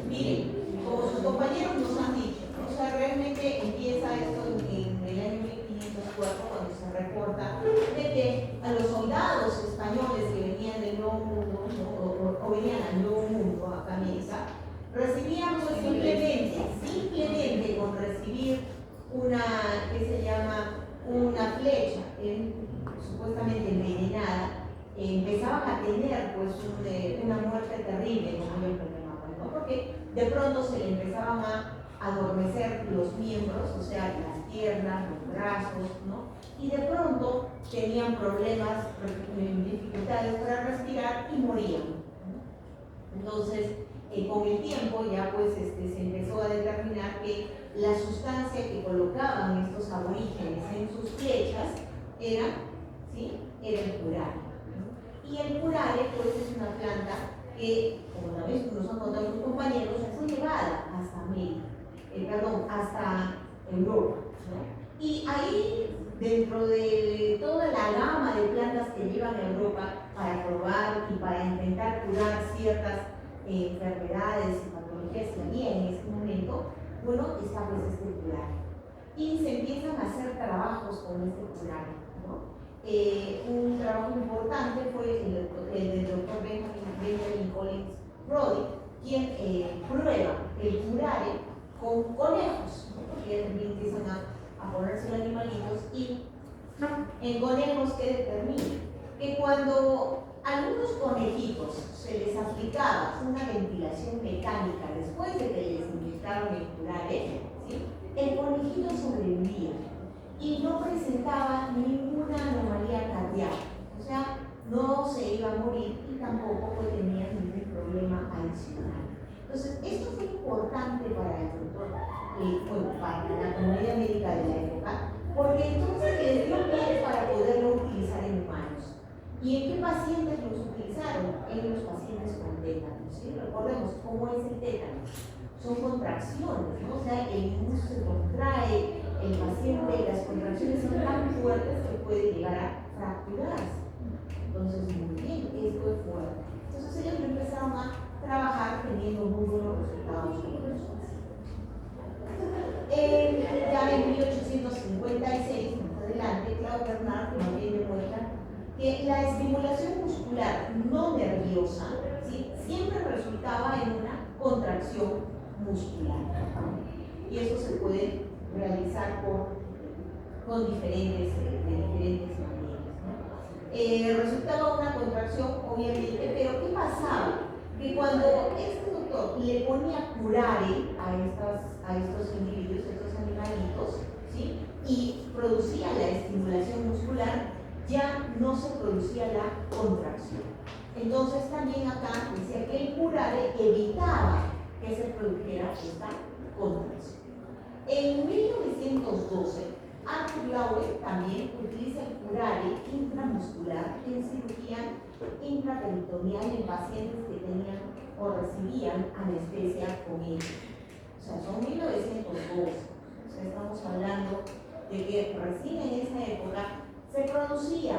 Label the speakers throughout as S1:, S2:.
S1: Miren, como sus compañeros nos han dicho, ¿no? O sea, realmente empieza esto en el año 1504 cuando se reporta de que a los soldados españoles que venían del Nuevo Mundo, ¿no? o venían al Nuevo Mundo, acá en Mesa, recibían pues simplemente con recibir una, que se llama una flecha, supuestamente envenenada, empezaban a tener pues una muerte terrible, como ellos lo llamaban, ¿no? Porque de pronto se le empezaban a adormecer los miembros, o sea, las piernas, los brazos, ¿no? Y de pronto tenían problemas, dificultades para respirar y morían, ¿no? Entonces, con el tiempo ya pues se empezó a determinar que la sustancia que colocaban estos aborígenes en sus flechas era, ¿sí? Era el curare, ¿no? Y el curare pues es una planta que, como también nos han contado sus compañeros, fue llevada hasta hasta Europa, ¿no? Y ahí, dentro de toda la gama de plantas que llevan a Europa para probar y para intentar curar ciertas enfermedades y patologías que había en ese momento, bueno, está pues este curare. Y se empiezan a hacer trabajos con este curare, ¿no? Un trabajo importante fue el del doctor Benjamin Collins Brodie, quien prueba el curare con conejos, ¿no? Porque también empiezan a ponerse los animalitos y en conejos que determinan que cuando algunos conejitos se les aplicaba una ventilación mecánica después de que les inyectaron el curare, ¿sí? El conejito sobrevivía y no presentaba ninguna anomalía cardíaca, o sea, no se iba a morir y tampoco pues, tenía ningún problema adicional. Entonces, esto fue importante para el doctor, bueno, para la comunidad médica de la época, porque entonces les dio pie para poderlo utilizar en humanos. ¿Y en qué pacientes los utilizaron? En los pacientes con tétanos, ¿sí? Recordemos cómo es el tétano. Son contracciones, ¿no? O sea, el músculo se contrae, el paciente, las contracciones son tan fuertes que puede llegar a fracturarse. Entonces, muy bien, esto es fuerte. Entonces ellos empezaron a trabajar teniendo muy buenos resultados con los pacientes. Ya en 1856, más adelante, Claude Bernard también demuestra que la estimulación muscular no nerviosa, ¿sí? Siempre resultaba en una contracción muscular. Y eso se puede realizar con diferentes maneras, ¿no? Resultaba una contracción, obviamente, pero ¿qué pasaba? Que cuando este doctor le ponía curare a estos individuos, a estos animalitos, ¿sí? Y producía la estimulación muscular, ya no se producía la contracción. Entonces también acá decía que el curare evitaba que se produjera esta contracción. En 1912, Arthur Lowe también utiliza el curare intramuscular en cirugía intraperitoneal en pacientes que tenían o recibían anestesia con él. O sea, son 1912. O sea, estamos hablando de que recién en esa época se producía,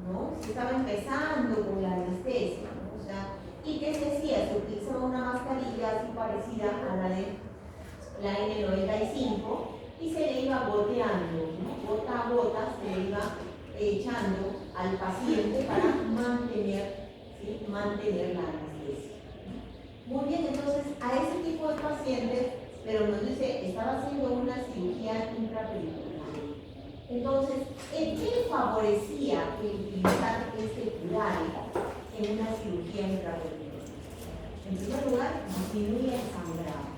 S1: ¿no? Se estaba empezando con la anestesia, ¿no? O sea, ¿y qué se hacía? Se utilizaba una mascarilla así parecida a la de la N95 y se le iba goteando, ¿no? Gota a gota se le iba echando al paciente para mantener, ¿sí? Mantener la anestesia. Muy bien, entonces a ese tipo de pacientes, pero nos dice, estaba haciendo una cirugía intraperitoneal. Entonces, ¿en qué le favorecía el utilizar este curare en una cirugía intraperitoneal? En primer lugar, disminuye el sangrado.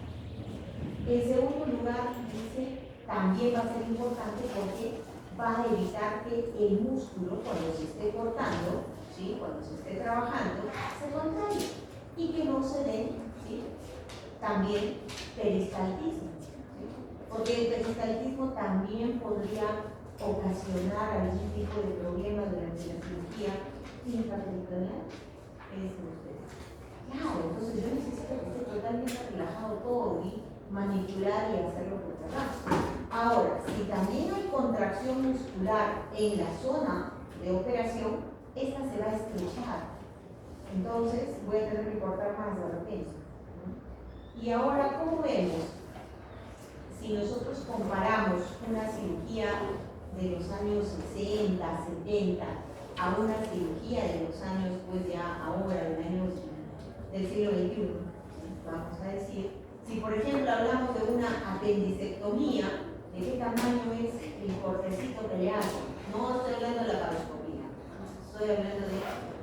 S1: En segundo lugar, dice, también va a ser importante porque va a evitar que el músculo, cuando se esté cortando, ¿sí? Cuando se esté trabajando, se contraiga y que no se dé, ¿sí? También peristaltismo, ¿sí? Porque el peristaltismo también podría ocasionar algún tipo de problema durante la cirugía intraperitoneal. ¿Qué dicen ustedes? Claro, entonces yo necesito que esté totalmente relajado todo y manipular y hacerlo por atrás. Ahora, si también hay contracción muscular en la zona de operación, esta se va a estrechar. Entonces voy a tener que cortar más de repente, ¿no? Y ahora, ¿cómo vemos? Si nosotros comparamos una cirugía de los años 60, 70 a una cirugía de los años, pues ya ahora, de años del siglo XXI, vamos a decir, si por ejemplo hablamos de una apendicectomía, ¿de qué tamaño es el cortecito que le hacen? No estoy hablando de la laparoscopía, estoy hablando de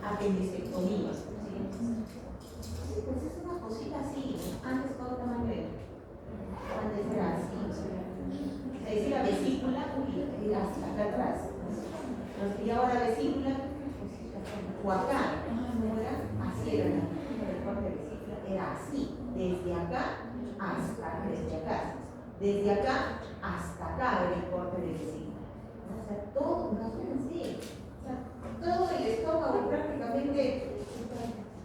S1: apendicectomía. ¿Sí? Pues es una cosita así. Antes, ¿cuánto tamaño era? Antes era así. Se decía la vesícula, era hasta acá atrás. Y ahora vesícula, o acá, ¿no era? Así era el corte de vesícula, era así, desde acá desde acá hasta acá era el corte de vesícula. O sea, todo, imagínense, todo el estómago prácticamente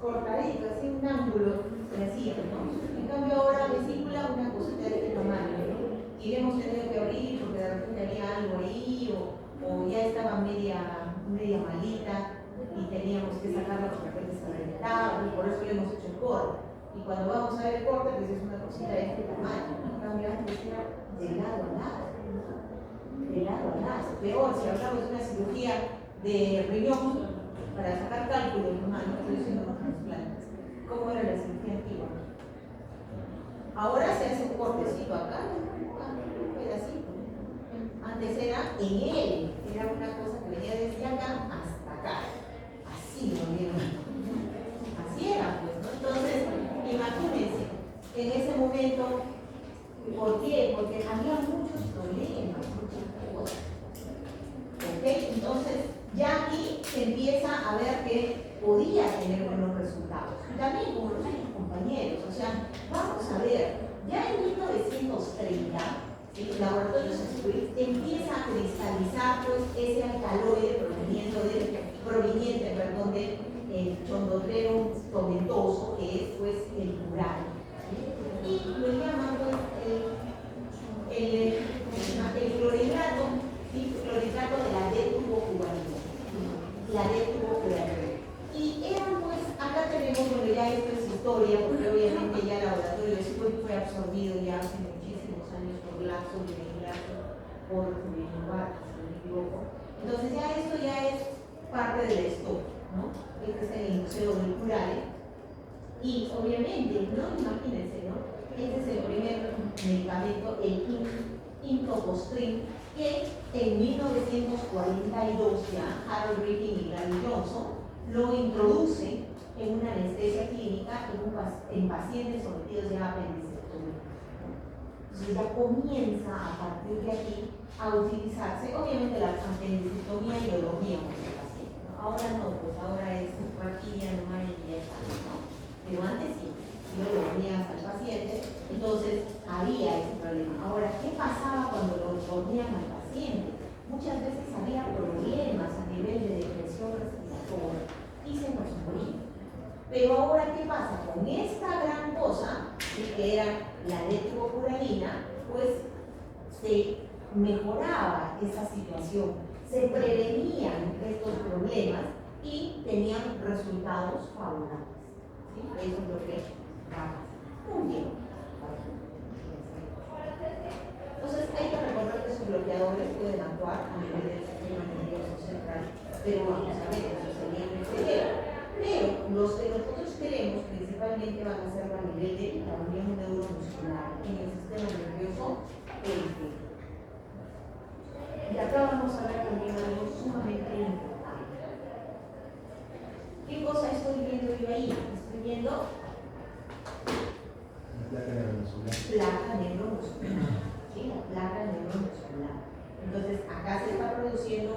S1: cortadito, así un ángulo se hacía, ¿no? En cambio ahora vesícula, una cosita de este tamaño, ¿no? Y hemos tenido que abrir porque de repente había algo ahí o ya estaba media malita y teníamos que sacarla porque de repente se reventaba y por eso le hemos hecho el corte. Y cuando vamos a ver el corte, pues es una cosita de este tamaño, ¿no? En cambio antes era de lado a lado, de lado a lado. Peor, si hablamos de una cirugía de riñón para sacar cálculos humanos, estoy haciendo los trasplantes. ¿Cómo era la cirugía antigua? Ahora se hace un cortecito acá, un pedacito. Antes era en él, era una cosa que venía desde acá hasta acá. Así lo vieron. Así era, pues, ¿no? Entonces, imagínense, en ese momento, ¿por qué? Porque había muchos problemas, muchas cosas. ¿Ok? Entonces, ya aquí se empieza a ver que podía tener buenos resultados. Y también como los otros compañeros, o sea, vamos a ver, ya en 1930, el laboratorio Swift empieza a cristalizar pues, ese alcaloide proveniente del chondrodrero tomentoso, que es pues el curare. Y lo llaman pues, el clorhidrato, ¿sí? Clorhidrato de la D-tubocuranina. La D-tubocuranina. Y eran pues, acá tenemos, bueno, ya esto es historia, porque obviamente ya el laboratorio de Swift fue absorbido ya hace muchísimos años por Glaxo, por Novartis, si no me equivoco. Entonces ya esto ya es parte de la historia, ¿no? Este es el Museo del Curare. Y obviamente, ¿no? Imagínense, ¿no? Este es el primer medicamento, el Intofostrin, que en 1942 ya Harold Griffin y Gary Johnson lo introducen en una anestesia clínica en pacientes sometidos ya a apendicectomía. Entonces ya comienza a partir de aquí a utilizarse, obviamente la apendicectomía y lo dormíamos el paciente, ¿no? Ahora no, pues ahora es raquilla, no hay y ya está, ¿no? Pero antes sí, lo dormías al paciente, entonces había ese problema. Ahora, ¿qué pasaba cuando lo dormían al paciente? Muchas veces había problemas a nivel de depresión respiratoria y se nos moría. Pero ahora, ¿qué pasa? Con esta gran cosa, que era la D-tubocuranina, pues se mejoraba esa situación, se prevenían estos problemas y tenían resultados favorables. ¿Sí? Eso es lo que va. Muy bien. Entonces, hay que recordar que esos bloqueadores pueden actuar a nivel del sistema nervioso central, pero vamos a ver, eso sería el cerebro. Pero los que nosotros queremos principalmente van a ser a nivel de la unión neuromuscular en el sistema nervioso periférico. Y acá vamos a ver también algo sumamente importante. ¿Qué cosa estoy viendo yo ahí? Estoy viendo
S2: la placa neuromuscular.
S1: Placa neuromuscular. ¿Sí? La placa neuromuscular. Entonces, acá se está produciendo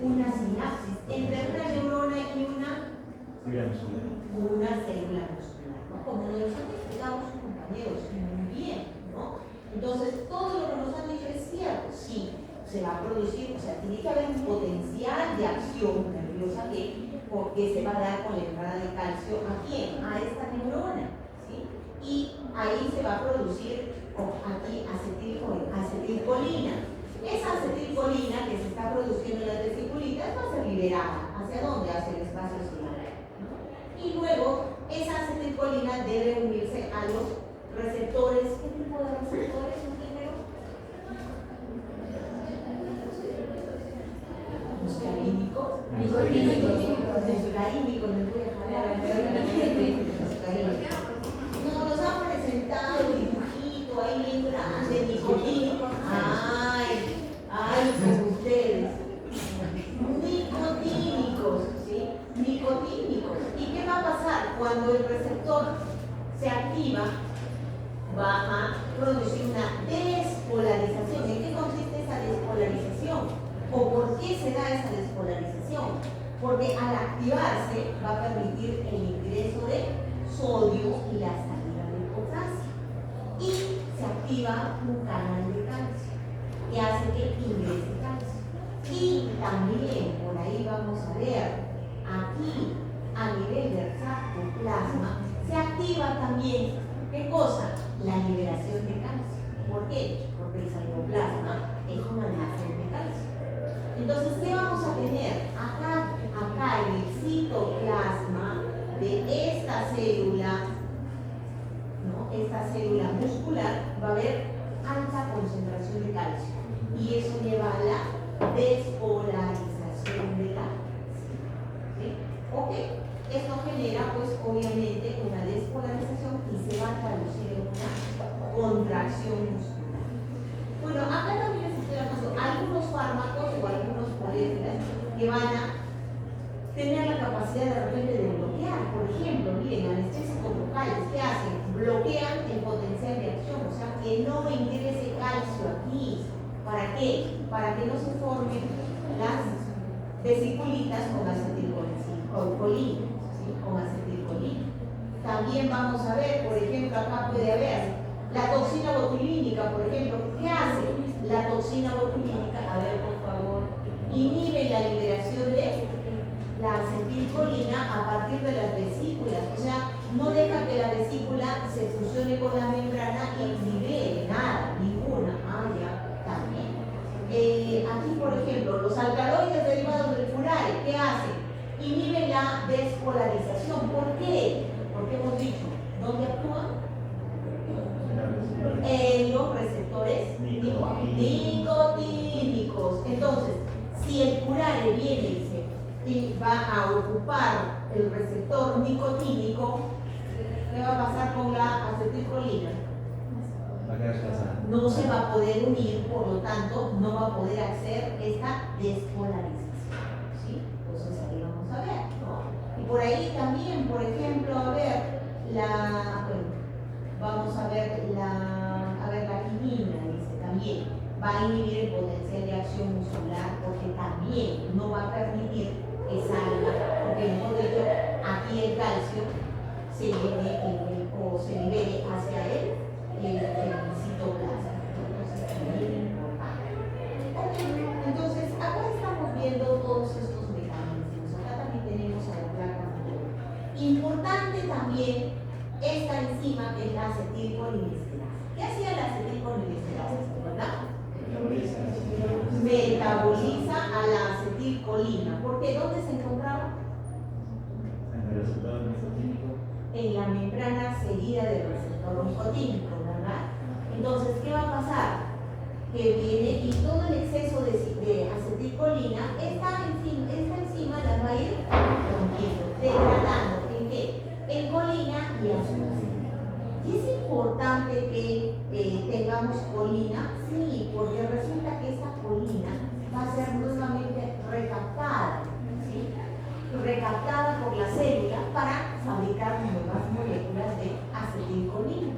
S1: una sinapsis entre una neurona y una célula muscular, ¿no? Como nos han explicado sus compañeros, muy bien, ¿no? Entonces, todo lo que nos han dicho es cierto, sí, se va a producir, o sea, tiene que haber un potencial de acción nerviosa porque se va a dar con la entrada de calcio ¿a quién? A esta neurona, ¿sí? Y ahí se va a producir aquí acetilcolina. Esa acetilcolina que se está produciendo en las vesiculitas va a ser liberada. ¿Hacia dónde? Hacia el espacio celular, ¿no? Y luego, esa acetilcolina Mesocarínico, me voy a jalar. Nos han presentado el dibujito ahí bien grande, nicotínico. Ay, con ustedes. Nicotínicos, ¿sí? Nicotínicos. ¿Y qué va a pasar? Cuando el receptor se activa, va a producir una despolarización. ¿En qué consiste esa despolarización? ¿O por qué se da esa despolarización? Porque al activarse va a permitir el ingreso de sodio y la salida del potasio. Y se activa un canal de calcio que hace que ingrese calcio. Y también, por ahí vamos a ver, aquí a nivel del sarcoplasma, se activa también, ¿qué cosa? La liberación de calcio. ¿Por qué? Porque el sarcoplasma es un almacén de calcio. Entonces, ¿qué vamos a tener? Acá en el citoplasma de esta célula, ¿no? Esta célula muscular, va a haber alta concentración de calcio. Y eso lleva a la despolarización de calcio. ¿Sí? ¿Ok? Esto genera, pues, obviamente, una despolarización y se va a traducir en una contracción muscular. Bueno, acá también les estoy dando algunos fármacos o algunos moléculas que van a tener la capacidad de repente de bloquear. Por ejemplo, miren, anestésicos locales, ¿qué hacen? Bloquean el potencial de acción, o sea, que no ingrese calcio aquí. ¿Para qué? Para que no se formen las vesiculitas con acetilcolina. Con acetilcolina. También vamos a ver, por ejemplo, acá puede haber la toxina botulínica, por ejemplo. ¿Qué hace? La toxina botulínica, a ver, por favor, inhibe la liberación de la acetilcolina a partir de las vesículas. O sea, no deja que la vesícula se fusione con la membrana y libere nada, ninguna. Ya, también. Aquí, por ejemplo, los alcaloides derivados del curare, ¿qué hacen? Inhiben la despolarización. ¿Por qué? Porque hemos dicho, ¿dónde actúan? En los receptores nicotínicos. Entonces, si el curare viene y va a ocupar el receptor nicotínico, ¿qué va a pasar con la acetilcolina? No se va a poder unir, por lo tanto, no va a poder hacer esta despolarización. ¿Sí? Entonces, ahí vamos a ver, ¿no? Y por ahí también, por ejemplo, vamos a ver la quinina, dice también, va a inhibir el potencial de acción muscular porque también no va a permitir que salga, porque mejor dicho, aquí el calcio se libere hacia el citoplasma. Entonces, también es importante. Ok, entonces, acá estamos viendo todos estos mecanismos. Acá también tenemos a la placa motora. Importante también esta enzima que es la acetilcolinesterasa. ¿Qué hacía la acetilcolinesterasa? ¿Verdad? Metaboliza a la acetilcolina. ¿Por qué? ¿Dónde se encontraba? En la membrana seguida del receptor nicotínico, ¿verdad? Entonces, ¿qué va a pasar? Que viene y todo el exceso de acetilcolina, esta enzima la va a ir rompiendo, degradando. ¿En qué? En colina y azúcar. ¿Y es importante que tengamos colina? Sí, porque resulta que esta colina va a ser nuevamente recaptada, ¿sí? Recaptada por la célula para fabricar nuevas moléculas de acetilcolina.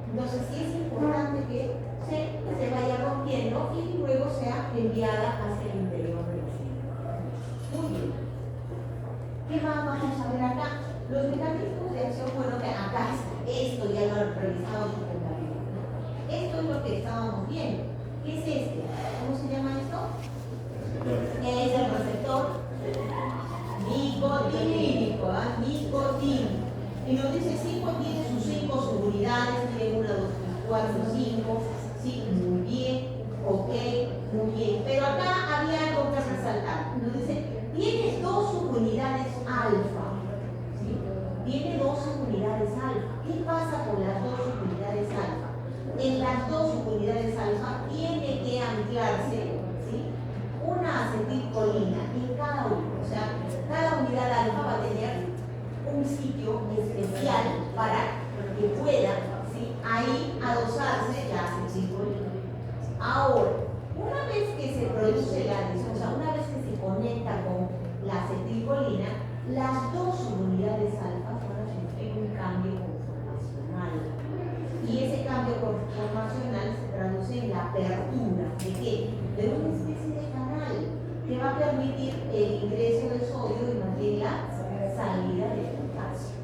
S1: Entonces sí es importante que se vaya rompiendo y luego sea enviada hacia el interior de la célula. Muy bien. ¿Qué más vamos a ver acá? Los mecanismos de acción, bueno, que acá está. Esto ya lo revisamos completamente, ¿no? Esto es lo que estábamos viendo. ¿Qué es este? ¿Cómo se llama esto? Es el receptor nicotínico, nicotínico. Y nos dice 5, tiene sus 5 subunidades, tiene 1, 2, 3, 4, 5. Sí, muy bien, ok, muy bien. Pero acá había algo que resaltar. Nos dice, tiene 2 subunidades alfa. ¿Sí? Tiene 2 subunidades alfa. ¿Qué pasa con las 2 subunidades alfa? En las 2 subunidades alfa tiene que anclarse, ¿sí?, una acetilcolina en cada uno. O sea, sitio especial para que pueda, ¿sí?, ahí adosarse la acetilcolina. Ahora, una vez que se produce la adhesión, o sea, una vez que se conecta con la acetilcolina, las dos subunidades alfa van a sufrir un cambio conformacional. Y ese cambio conformacional se traduce en la apertura ¿de qué? De una especie de canal que va a permitir el ingreso de sodio y más bien la salida de potasio.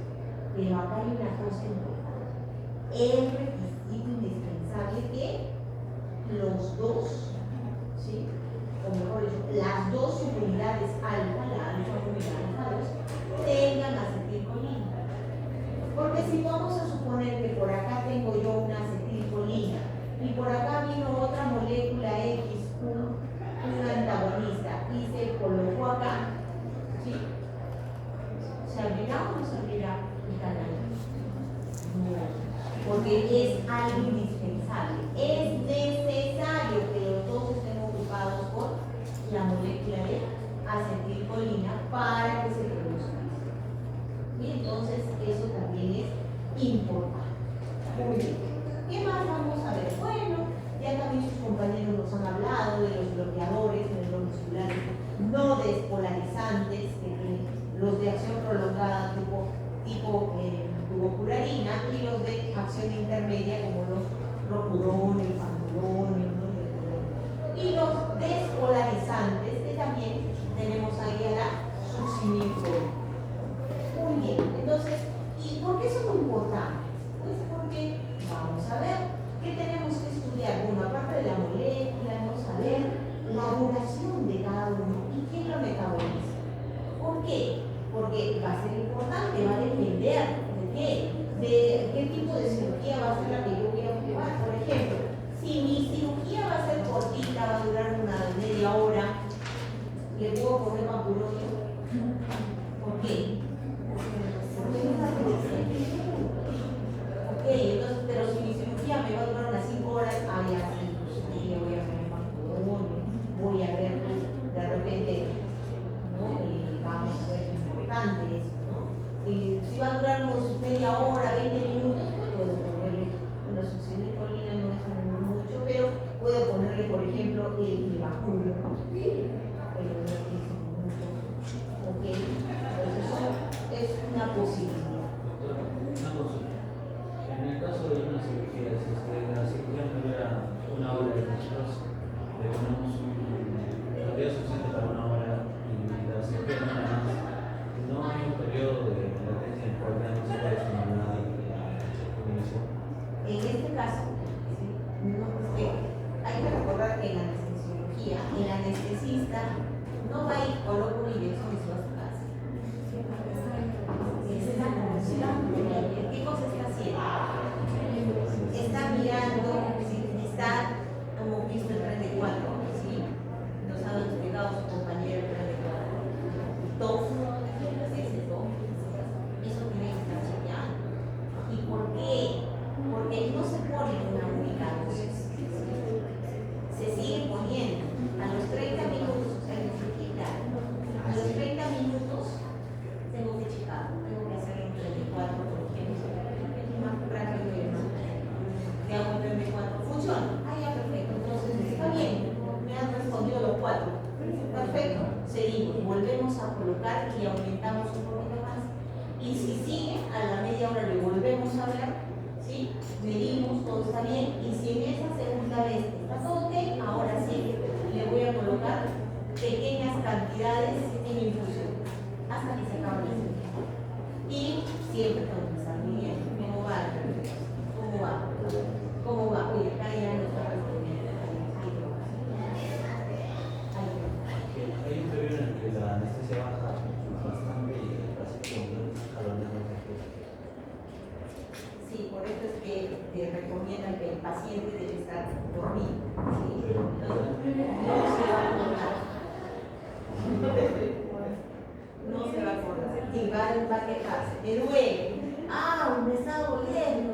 S1: Pero acá hay una cosa importante. Es requisito indispensable que los dos, ¿sí?, o mejor dicho, las dos subunidades alfa, la alfa 1 y la alfa 2, tengan acetilcolina. Porque si vamos a suponer que por acá tengo yo una acetilcolina y por acá vino otra molécula X, un antagonista, y se colocó acá, ¿sí?, ¿se abrirá o no se abrirá el canal? No, porque es algo indispensable. Es necesario que los dos estén ocupados por la molécula de acetilcolina para que se produzca. Y entonces eso también es importante. Muy bien. ¿Qué más vamos a ver? Bueno, ya también sus compañeros nos han hablado de los bloqueadores neuromusculares no despolarizantes, los de acción prolongada tipo tubocurarina, y los de acción intermedia como los rocurón, el pandurón, y los despolarizantes que también tenemos ahí a la succinilcolina. Muy bien, entonces, ¿y por qué son importantes? Pues porque vamos a ver qué tenemos que estudiar. Bueno, aparte de la molécula, vamos a ver la duración de cada uno y quién lo metaboliza. ¿Por qué? Porque va a ser importante, va a depender de qué, de qué tipo de cirugía va a ser la que yo voy a llevar. Por ejemplo, si mi cirugía va a ser cortita, va a durar una media hora, ¿le puedo poner vapurodio? ¿Por qué? Ok, entonces, pero si mi cirugía me va a durar unas 5 horas, ya sí, pues voy a poner vapurodio, voy a ver de repente, ¿no? Vamos a ver importante eso, ¿no? Si va a durar unos media hora, 20 minutos, pues puedo ponerle una succinilcolina, no es mucho, pero puedo ponerle, por ejemplo, el vacuno, ¿no? Ok, entonces eso es una posibilidad.
S2: Una cosa, en el caso de una cirugía, si la cirugía me dura una hora y nosotros le ponemos un periodo suficiente para una hora y la cirugía no dura más, no hay un periodo de latencia en el cual no se puede estimular la combinación.
S1: En este caso, no, porque hay que recordar que en la anestesiología, el anestesista no va a ir, coloca una inyección y se va a su casa. Esa es la función. ¿Qué cosa está haciendo? Está mirando, ¿sí?, está, como visto el 34, ¿sí?, nos han explicado su compañero el 34. TOF, ese TOF, eso tiene que estar chequeando. ¿Y por qué? Porque no se pone una única dosis, se sigue poniendo a los 30 minutos, o sea, necesita, a los 30 minutos tengo que checar, tengo que hacer un 34, por ejemplo, es más rápido y más que hago un 34, funciona, ya perfecto, entonces está bien, me han respondido los 4, perfecto, seguimos, volvemos a colocar y aumentamos un poquito más, y si sigue, a la media hora le volvemos a ver, ¿sí?, medimos, todo está bien, y si en esa segunda vez está todo ok, ahora sí le voy a colocar pequeñas cantidades en infusión hasta que se acabe la cirugía. Y siempre tengo que estar midiendo cómo va, cómo va. Oye, acá ya no está respondiendo.
S2: Hay un periodo en el que la anestesia baja bastante y el paciente jalonea los efectos.
S1: Sí, por eso es que recomiendan que el paciente debe estar dormido. ¿Sí? No se va a acordar. No se va a acordar. Y va a quejarse. Me duele. Me está doliendo.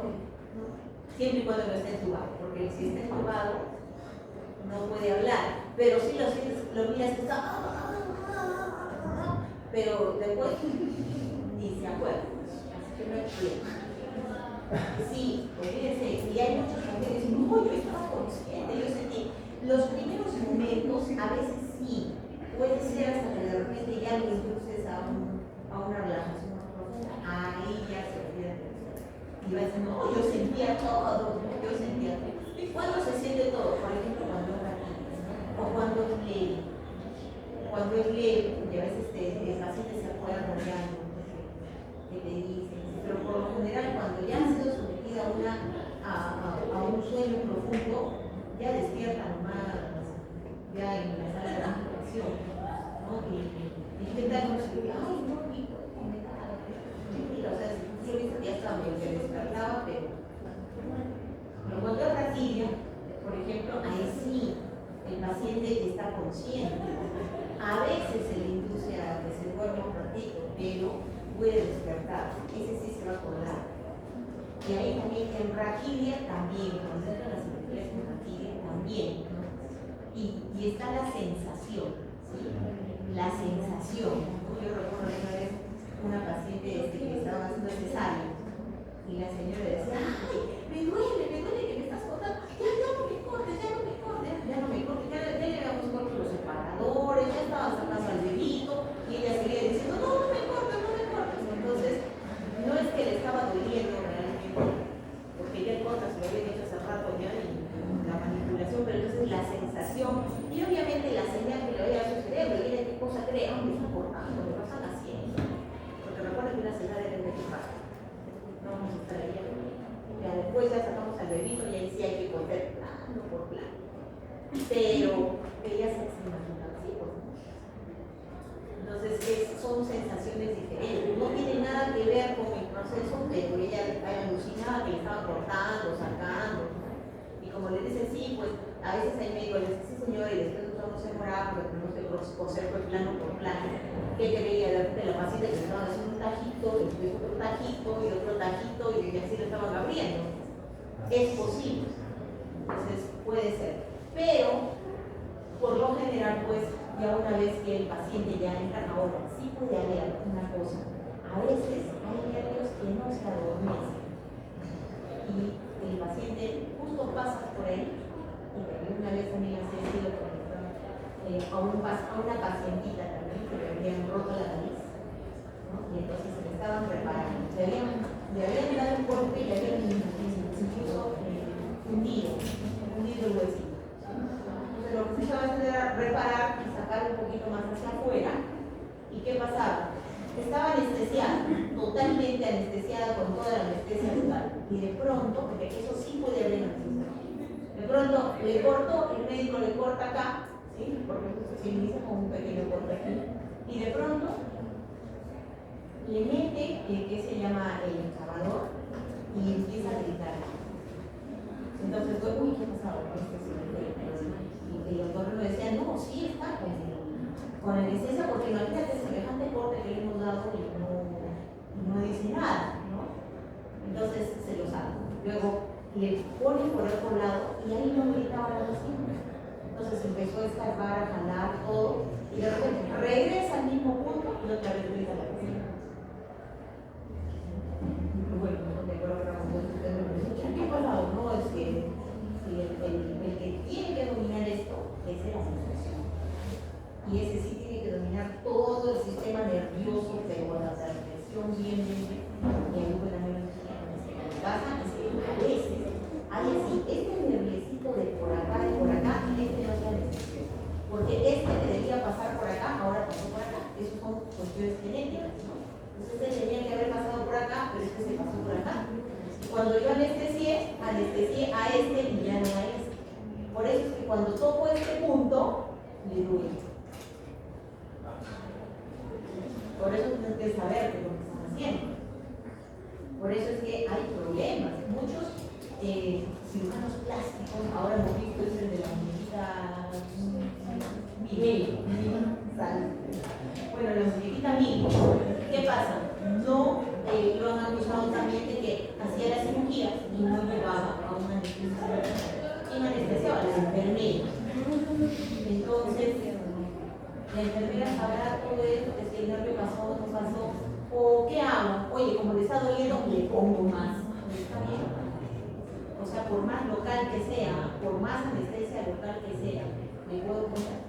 S1: Siempre y cuando no esté entubado. Porque si está entubado, no puede hablar. Pero si lo sientes, lo miras que está. Pero después ni se acuerda. que no explica. Sí, olvídense, y hay muchos que dicen, no, yo estaba consciente, yo sentí. Los primeros momentos, a veces sí, puede ser hasta que de repente ya lo induces a una relajación más profunda. Ahí ya se olvida de eso. Y va a decir, no, yo sentía todo, yo sentía todo. ¿Y cuándo se siente todo? Por ejemplo, cuando es rápido, o cuando es leve. Cuando es leve, porque a veces el paciente se acuerda de algo que te dice, pero por lo general, cuando ya ha sido sometida a un sueño profundo, ya despierta nomás, ya en la sala de reflexión, ¿no? Y intenta no escribir, ay, no, ni puedo comentar. O sea, sí he visto que ya estaba medio que despertaba, pero cuando es raquidia, por ejemplo, ahí sí, el paciente está consciente. A veces se le induce a que se duerma un ratito, pero puede despertar, ese sí se va a acordar. Y ahí también en raquidia también, cuando entran las cirugías en raquidia también, ¿no? Y está la sensación, ¿sí? La sensación. Yo recuerdo una vez una paciente que estaba haciendo cesárea y la señora decía, ay, me duele que me estás cortando, ya no me cortes, ya no me cortes, ya le habíamos cortado los separadores, ya estaba sacando al bebito y ella seguía diciendo, no me cortes. Entonces, no es que le estaba doliendo realmente, porque ya el corte se lo había hecho hace rato ya y la manipulación, pero entonces la sensación y obviamente la señal que le había dado a su cerebro, y ella qué cosa cree, me está cortando, me lo están haciendo. Porque recuerden que una cesárea es de trabajo. No vamos a estar ahí. Ya después ya sacamos al bebito y ahí sí hay que cortar plano por plano. Pero ella se imagina así, pues. Entonces son sensaciones diferentes. No tiene nada que ver con el proceso, pero ella alucinaba que le estaba cortando, sacando. Y como le dicen, sí, pues a veces hay médicos que dicen, sí señor, y después nosotros se moraba, pero tenemos que coser por plano por plano. ¿Qué creía de la paciente que le estaban haciendo un tajito, y después otro tajito, y otro tajito, y así lo estaban abriendo? Es posible. Entonces puede ser. Pero, por lo general, pues, ya una vez que el paciente ya entra ahora, sí puede haber una cosa. A veces hay nervios que no se adormecen. Y el paciente justo pasa por ahí, y una vez también ha sido a una pacientita también que le habían roto la nariz, ¿no? Y entonces se le estaban reparando. Le habían dado un golpe y le habían incluso hundido el huesito. Entonces lo que se estaba haciendo era reparar y sacar un poquito más hacia afuera. ¿Y qué pasaba? Estaba anestesiada, totalmente anestesiada con toda la anestesia local. Y de pronto, porque eso sí puede haber anestesia, de pronto le corto, el médico le corta acá, ¿sí? Porque se inicia con un pequeño corte aquí. Y de pronto le mete que se llama el excavador y empieza a gritar. Entonces, uy, ¿qué pasaba? Y el doctor me decía, no, sí está con anestesia, porque imagínate semejante corte que le hemos dado y no dice nada, ¿no? Entonces se lo saca. Luego le pone por otro lado y ahí no gritaba la paciente. Entonces empezó a escarbar, a jalar todo y de repente regresa al mismo punto y otra vez grita la paciente. Bueno, no te acuerdo ¿qué ha pasado? No, es que el que tiene que dominar esto es la sensación. Y ese sí tiene que dominar todo el sistema nervioso, pero la presión bien, y ahí la neurología. Lo que pasa es que a veces hay así, este nerviosito de por acá y por acá, y este no es la necesidad. Porque este debería pasar por acá, ahora pasó por acá. Eso son cuestiones genéticas, ¿no? Entonces este tenía que haber pasado por acá, pero este se pasó por acá. Cuando yo anestesié a este y ya no a este. Por eso es que cuando toco este punto, le duele. Por eso tienes que saber qué es lo que están haciendo. Por eso es que hay problemas. Muchos cirujanos plásticos, ahora hemos visto es el de la muñequita Miguel. Bueno, la muñequita Miguel. ¿Qué pasa? No lo han acusado también de que hacía las cirugías y no llevaba a una anestesia. ¿Quién anestesiaba? La enfermera. Entonces, la enfermera sabrá todo esto, que si el nervio pasó o no pasó, ¿O qué hago? Oye, como le está doliendo, le pongo más. ¿Está bien? O sea, por más local que sea, por más anestesia local que sea, le puedo poner.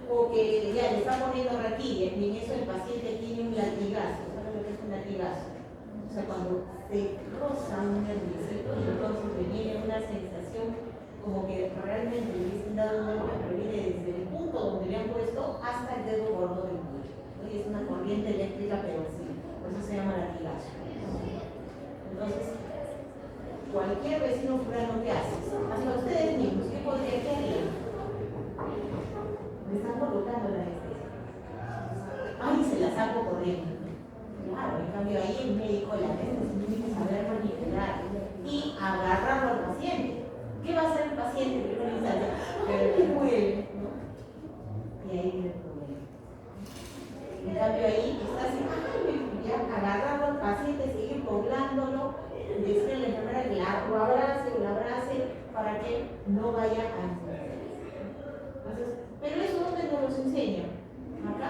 S1: O que ya le está poniendo raquilla, y en eso el paciente tiene un latigazo. ¿Sabes lo que es un latigazo? O sea, cuando se roza un nerviosito, entonces le viene una sensación como que realmente le hubiesen dado un golpe, pero viene desde el punto donde le han puesto hasta el dedo gordo del pie. Y es una corriente eléctrica, pero sí, por eso se llama latigazo. Entonces, cualquier vecino fulano que hace, hasta ustedes mismos, ¿qué podría hacer? Me están colocando la anestesia. Ay, se la saco corriendo. Claro, en cambio ahí el médico, la anestesia, tiene que saber manipular y agarrarlo al paciente. ¿Qué va a hacer el paciente en primera instancia? Pero que muere, ¿no? Y ahí viene el problema. En cambio ahí está así, ya agarrarlo al paciente, seguir poblándolo, decirle a la enfermera que lo abrace para que no vaya a enfermar. Entonces, pero eso ¿dónde nos los enseñan? Acá.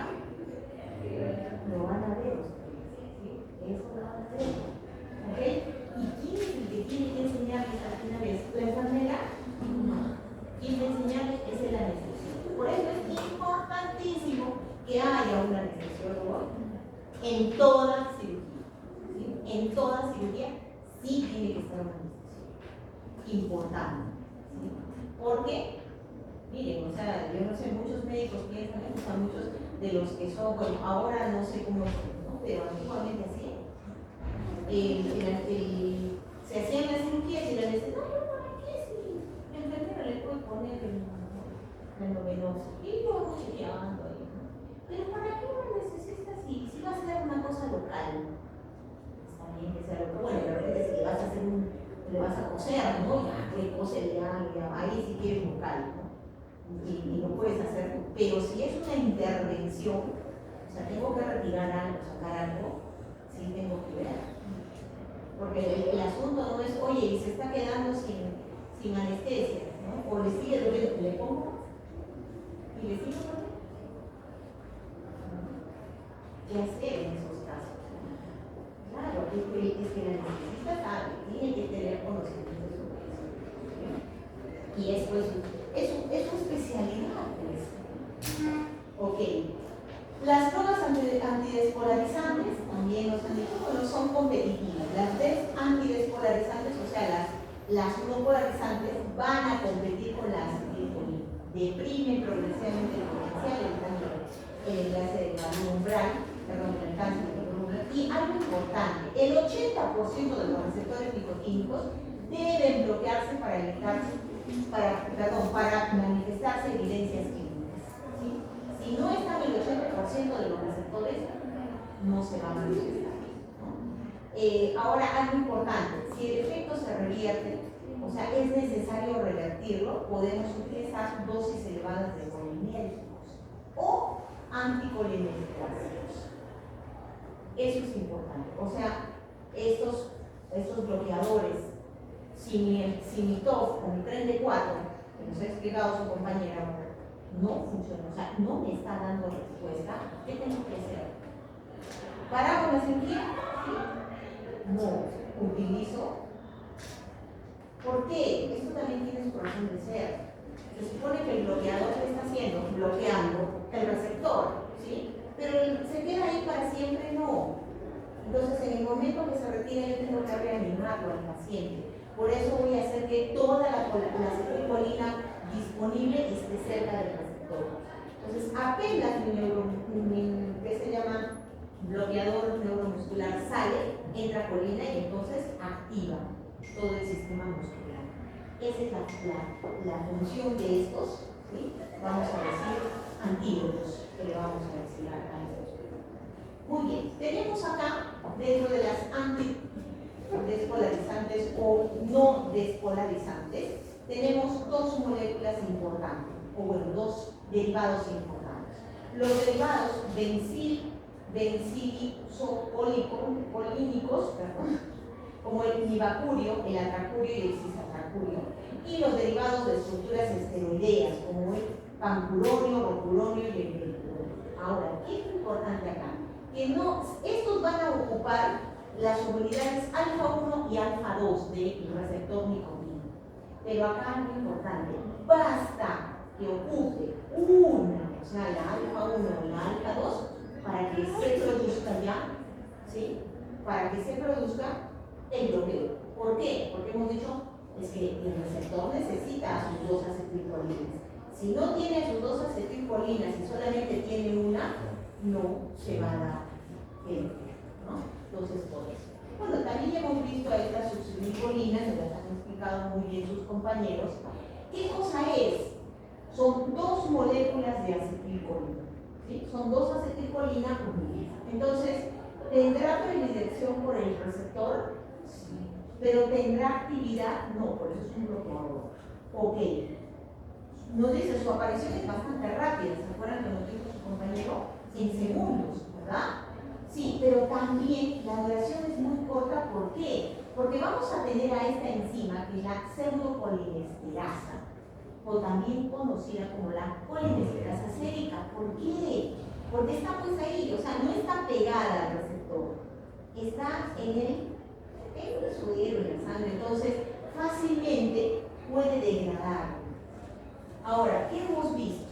S1: Lo van a ver ustedes. ¿Sí? Eso lo van a ver. ¿Ok? ¿Y quién es el que tiene que enseñarles al final esto? ¿La enfermera? No. Quien va a enseñarles es el anestesiólogo. Por eso es importantísimo que haya un anestesiólogo en toda cirugía. ¿Sí? En toda cirugía sí tiene que estar un anestesiólogo. Importante. ¿Sí? ¿Por qué? Miren, o sea, yo no sé, muchos médicos piensan, o sea, muchos de los que son, bueno, ahora no sé cómo es, ¿no? Pero antiguamente así. Se hacían las cirugías y la anestesia, no, ¿para qué? Si la enfermera le puede poner el novenoso. Y yo voy chequeando ahí, ¿no? Pero ¿para qué uno necesita si va a ser una cosa local? Está bien que sea local. Bueno, de repente si le vas a hacer le vas a coser, ¿no? Ya, que cose ya, ahí sí quieres local, ¿no? Y lo puedes hacer tú. Pero si es una intervención, o sea, tengo que retirar algo, sacar algo, sí tengo que ver. Porque el asunto no es, oye, y se está quedando sin anestesia, ¿no? O le sigue doliendo, le pongo y le sigo doliendo. ¿Qué hacer en esos casos? Claro, es que la anestesista sabe, tiene que tener conocimiento sobre eso. Y es pues es su especialidad, pues. Ok. Las drogas antidespolarizantes, también nos han dicho, bueno, son competitivas. Las antidespolarizantes, o sea, las no polarizantes, van a competir con la acetilcolina. Deprimen progresivamente el potencial, el enlace de calor umbral, perdón, el cáncer de calor umbral. Y algo importante, el 80% de los receptores nicotínicos deben bloquearse para manifestarse evidencias químicas. ¿Sí? Si no están el 80% de los receptores, no se va a manifestar. ¿No? Ahora, algo importante, si el efecto se revierte, o sea, es necesario revertirlo, podemos utilizar dosis elevadas de colinérgicos o anticolinérgicos. Eso es importante. O sea, estos bloqueadores, Simitov o tren de 4, que nos ha explicado su compañera, no funciona, o sea, no me está dando respuesta. ¿Qué tengo que hacer? ¿Parar con la cirugía? No, utilizo. ¿Por qué? Esto también tiene su razón de ser. Se supone que el bloqueador que está haciendo, bloqueando el receptor, ¿sí? Pero se queda ahí para siempre, no. Entonces, en el momento que se retira, yo tengo que reanimarlo al paciente. Por eso voy a hacer que toda la acetilcolina disponible esté cerca del receptor. Entonces, apenas mi ¿qué se llama? Bloqueador neuromuscular sale, entra colina y entonces activa todo el sistema muscular. Esa es la función de estos, ¿sí? Vamos a decir antídotos, que le vamos a decir a estos. Muy bien, tenemos acá, dentro de las antidespolarizantes o no despolarizantes, tenemos dos moléculas importantes, o bueno, dos derivados importantes. Los derivados benzilipolínicos, como el nivacurio, el atracurio y el cisatracurio, y los derivados de estructuras esteroideas, como el pancuronio, rocuronio y epericuronio. Ahora, ¿qué es lo importante acá? Que no, estos van a ocupar las unidades alfa 1 y alfa 2 del receptor nicotina. Pero acá es muy importante, basta que ocupe una, o sea, la alfa 1 y la alfa 2, para que se produzca ya, ¿sí? Para que se produzca el bloqueo. ¿Por qué? Porque hemos dicho es que el receptor necesita a sus dos acetilcolinas. Si no tiene a sus dos acetilcolinas y solamente tiene una, no se va a dar el bloqueo, ¿no? Entonces, por eso. Bueno, también hemos visto a estas succinilcolinas, se las han explicado muy bien sus compañeros. ¿Qué cosa es? Son dos moléculas de acetilcolina, ¿sí? Son dos acetilcolinas unidas. Entonces, ¿tendrá predilección por el receptor? Sí. ¿Pero tendrá actividad? No, por eso es un bloqueador. Ok. Nos dice, su aparición es bastante rápida, ¿se acuerdan que nos dijo su compañero? En segundos, ¿verdad? Sí, pero también la duración es muy corta. ¿Por qué? Porque vamos a tener a esta enzima, que es la pseudocolinesterasa, o también conocida como la colinesterasa sérica. ¿Por qué? Porque está pues ahí, o sea, no está pegada al receptor, está en el suero, en la sangre, entonces fácilmente puede degradar. Ahora, ¿qué hemos visto?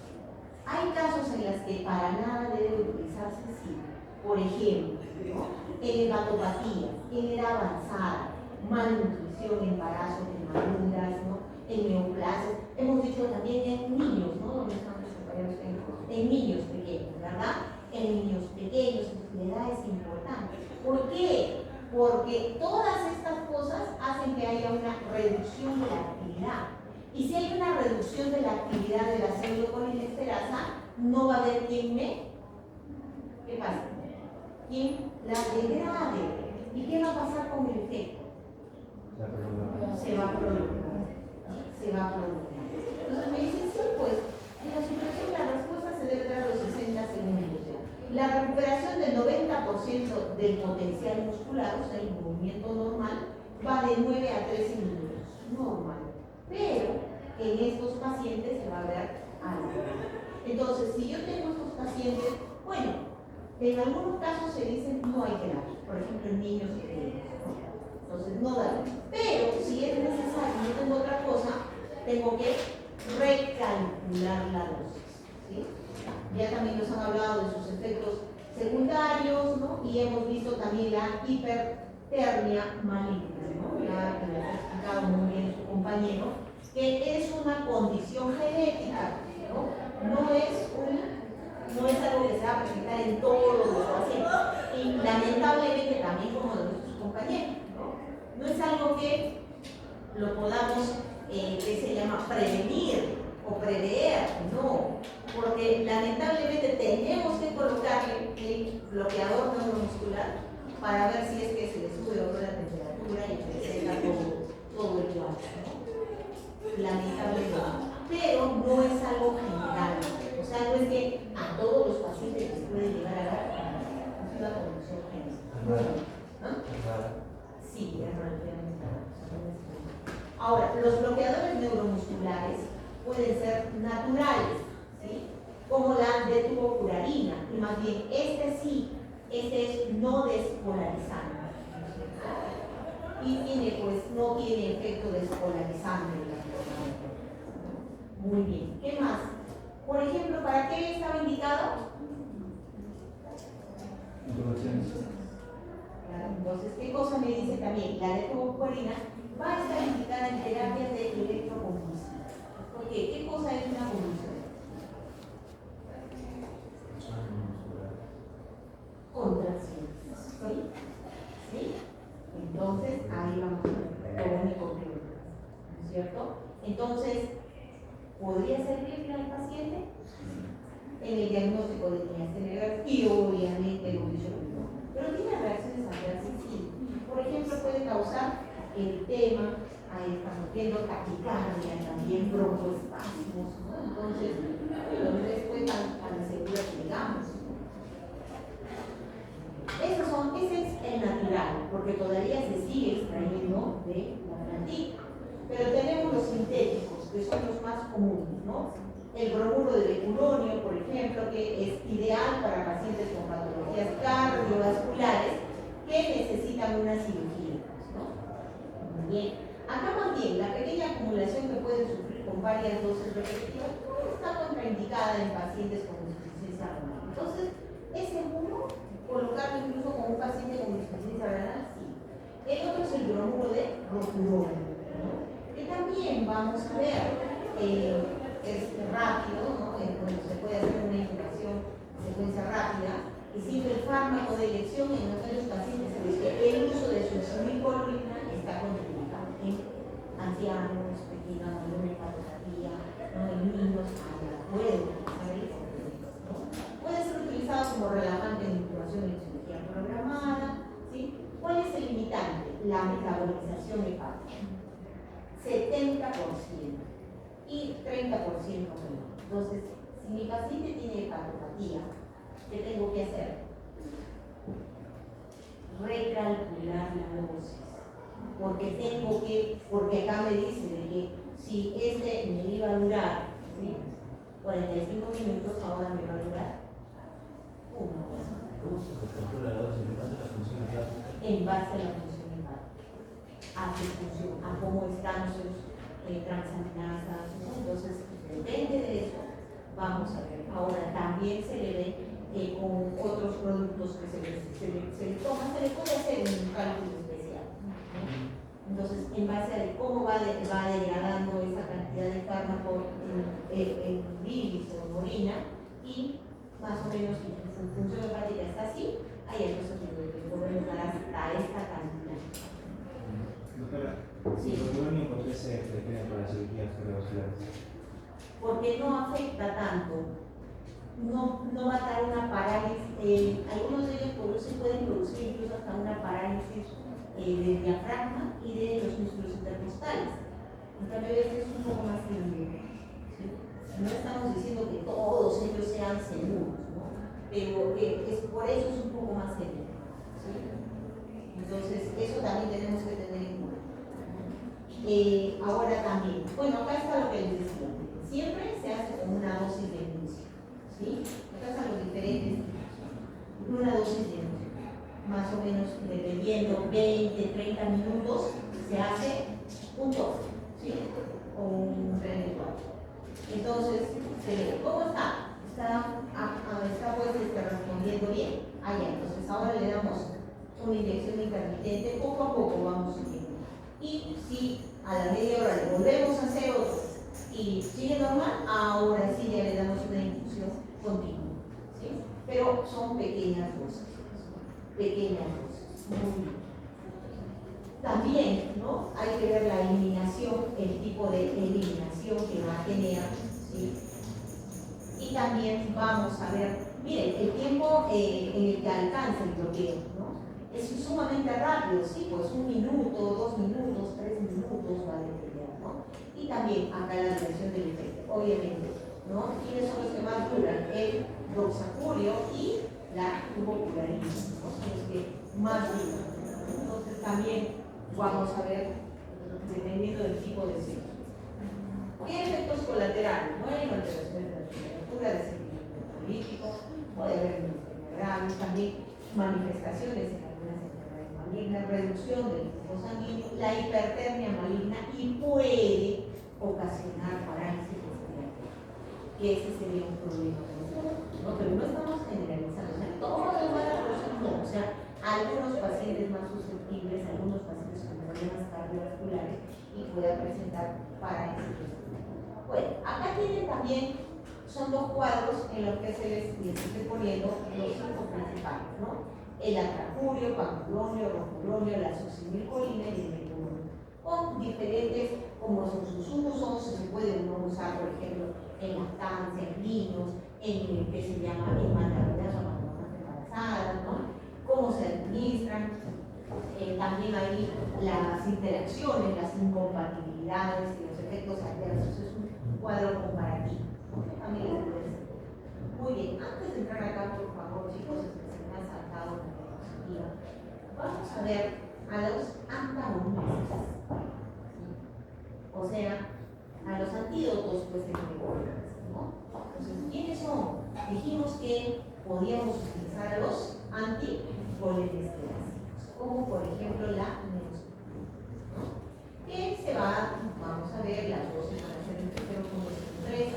S1: Hay casos en los que para nada debe utilizarse así. Por ejemplo, ¿no? En hepatopatía, en edad avanzada, malnutrición, embarazo, quemaduras, ¿no? En neoplasias. Hemos dicho también en niños, ¿no? ¿Dónde están los compañeros técnicos? En niños pequeños, ¿verdad? En niños pequeños, la edad es importante. ¿Por qué? Porque todas estas cosas hacen que haya una reducción de la actividad. Y si hay una reducción de la actividad de la pseudocolinesterasa, no va a haber quien ¿qué pasa? Quien la degrade. ¿Y qué va a pasar con el efecto? Se va a prolongar. Se va a prolongar. Entonces me dicen, sí, pues, en la supresión la respuesta se debe dar a los 60 segundos. La recuperación del 90% del potencial muscular, o sea, el movimiento normal, va de 9 a 13 minutos. Normal. Pero en estos pacientes se va a ver algo. Entonces, si yo tengo estos pacientes, bueno, en algunos casos se dicen no hay que dar, por ejemplo en niños pequeños, ¿no? Entonces no dar. Pero si es necesario, no tengo otra cosa, tengo que recalcular la dosis, ¿sí? Ya también nos han hablado de sus efectos secundarios, ¿no? Y hemos visto también la hipertermia maligna, ¿no? Ya lo ha explicado muy bien su compañero, que es una condición genética, ¿no? No es algo que se va a presentar en todos los pacientes, y lamentablemente también como de nuestros compañeros, ¿no? No es algo que lo podamos, que se llama prevenir o prever, no, porque lamentablemente tenemos que colocarle el bloqueador neuromuscular para ver si es que se le sube o no la temperatura y presenta todo el cuadro, ¿no? Lamentablemente. Pero no es algo general, o sea, no es que a todos los pacientes les puede llegar a dar una condición general. ¿No? Sí, es relativamente raro. Ahora, los bloqueadores neuromusculares pueden ser naturales, ¿sí? Como la detubocurarina, y más bien este es no despolarizante. Y no tiene efecto despolarizante. Muy bien. ¿Qué más? Por ejemplo, ¿para qué estaba indicado? Entonces, ¿qué cosa me dice también? La detubocurarina va a estar indicada en terapias de electroconvulsión. ¿Por qué? ¿Qué cosa es una convulsión? Contracciones. ¿Sí? ¿Sí? Entonces, ahí vamos a ver tónico, ¿no es cierto? Entonces, ¿podría servirle al paciente? En el diagnóstico de miastenia y obviamente lo dicho no. Pero tiene reacciones adversas, sí. Por ejemplo, puede causar edema, ahí estamos viendo taquicardia, también broncoespasmos, ¿no? Entonces, no es pues tan segura que digamos. Ese es el natural, porque todavía se sigue extrayendo de la plantilla. Pero tenemos los sintéticos, que son los más comunes, ¿no? El bromuro de patologías cardiovasculares que necesitan una cirugía, ¿no? Muy bien. Acá más bien, la pequeña acumulación que pueden sufrir con varias dosis repetitivas no está contraindicada en pacientes con insuficiencia renal. Entonces, ¿es seguro colocarlo incluso con un paciente con insuficiencia renal? Sí. El otro es el bromuro de rocurona, ¿no? Que también vamos a ver, es rápido, ¿no? Cuando se puede hacer una intubación secuencia rápida, y siendo el fármaco de elección en aquellos pacientes en los que el uso de su semicolumna está contraindicado en ancianos, pequeños, con hepatopatía, ¿no? En niños, puede utilizar el fármaco, ¿no? Puede ser utilizado como relajante en intubación y cirugía programada, ¿sí? ¿Cuál es el limitante? La metabolización hepática, 70% y 30% menor. Entonces, si mi paciente tiene hepatopatía, ¿qué tengo que hacer? Recalcular la dosis. Porque acá me dice de que si este me iba a durar, ¿sí?, 45 minutos, ahora me va a durar una hora.
S2: ¿Cómo se calcula la dosis? ¿En base a la función hepática?
S1: En base a la función hepática, a su función, a cómo están sus transaminasas, ¿no? Entonces, depende de eso, vamos a ver. Ahora, también se le ve con otros productos que se le toma, se le puede hacer un cálculo especial, ¿no? Entonces, en base a cómo va degradando esa cantidad de fármaco en bilis o en orina, y más o menos si su función hepática está así, hay entonces que podemos dar hasta esta cantidad.
S3: Doctora,
S1: Sí.
S3: ¿por qué por qué se prefieren para las cirugías cardiovasculares?
S1: Porque no afecta tanto, no va a dar una parálisis, algunos de ellos pueden producir incluso hasta una parálisis del diafragma y de los músculos intercostales. En cambio, este es un poco más libre, ¿sí? No estamos diciendo que todos ellos sean seguros, ¿no? Pero por eso es un poco más seguro, ¿sí? Entonces, eso también tenemos que tener en cuenta. Ahora también, bueno, acá está lo que les decía. Siempre se hace con una dosis de inicio, ¿sí? Acá están los diferentes tipos. Una dosis de inicio, más o menos dependiendo 20, 30 minutos, se hace un toque, ¿sí? O un 34. Entonces, se ve, ¿cómo está? Está pues respondiendo bien. Allá, entonces ahora le damos una inyección intermitente, poco a poco vamos subiendo. Y si a la media hora le volvemos a hacer otro y sigue normal, ahora sí ya le damos una infusión continua, ¿sí? Pero son pequeñas dosis, muy bien. También, ¿no?, hay que ver la eliminación, el tipo de eliminación que va a tener, ¿sí? Y también vamos a ver, miren, el tiempo en el que alcanza el bloqueo, ¿no? Es sumamente rápido, sí, pues 1 minuto, 2 minutos, 3 minutos va a depender, ¿no? Y también acá la duración del efecto, obviamente, ¿no? ¿Quiénes son los que más duran? El doxacurio y la tubocularismo, ¿no? Los que más duran. Entonces también vamos a ver, dependiendo del tipo de síntomas. ¿Qué efectos colaterales? Bueno, alteración de la temperatura, desequilibrio político, puede haber enfermedades, también manifestaciones en algunas enfermedades malignas, reducción del flujo sanguíneo, la hipertermia maligna, y puede ocasionar parálisis respiratoria, que ese sería un problema, ¿no? Pero no estamos generalizando, o sea, todos los malos no, o sea, algunos pacientes más susceptibles, algunos pacientes con problemas cardiovasculares, y puede presentar parálisis. Bueno, acá tienen también, son 2 cuadros en los que se les estoy poniendo los 5 principales, ¿no? El atracurio, pancuromio, roculomio, la succinilcolina y el metilumio, con diferentes, como son sus usos, se puede uno usar, por ejemplo, en lactancia, en niños, en el que se llama en maternidad o mamás embarazadas, ¿no? Cómo se administran, también hay las interacciones, las incompatibilidades y los efectos adversos. Es un cuadro comparativo, ¿no? También les interesa. Muy bien, antes de entrar acá, por favor, chicos, es que se me ha saltado una diapositiva. Vamos a ver a los antagonistas, ¿sí? O sea, a los antídotos, pues, de glucógenas, ¿no? Entonces, ¿quiénes son? Dijimos que podíamos utilizar a los anticolinesteráticos, como por ejemplo la neosporina, ¿no? Que vamos a ver, las dosis van a ser entre 0,3 a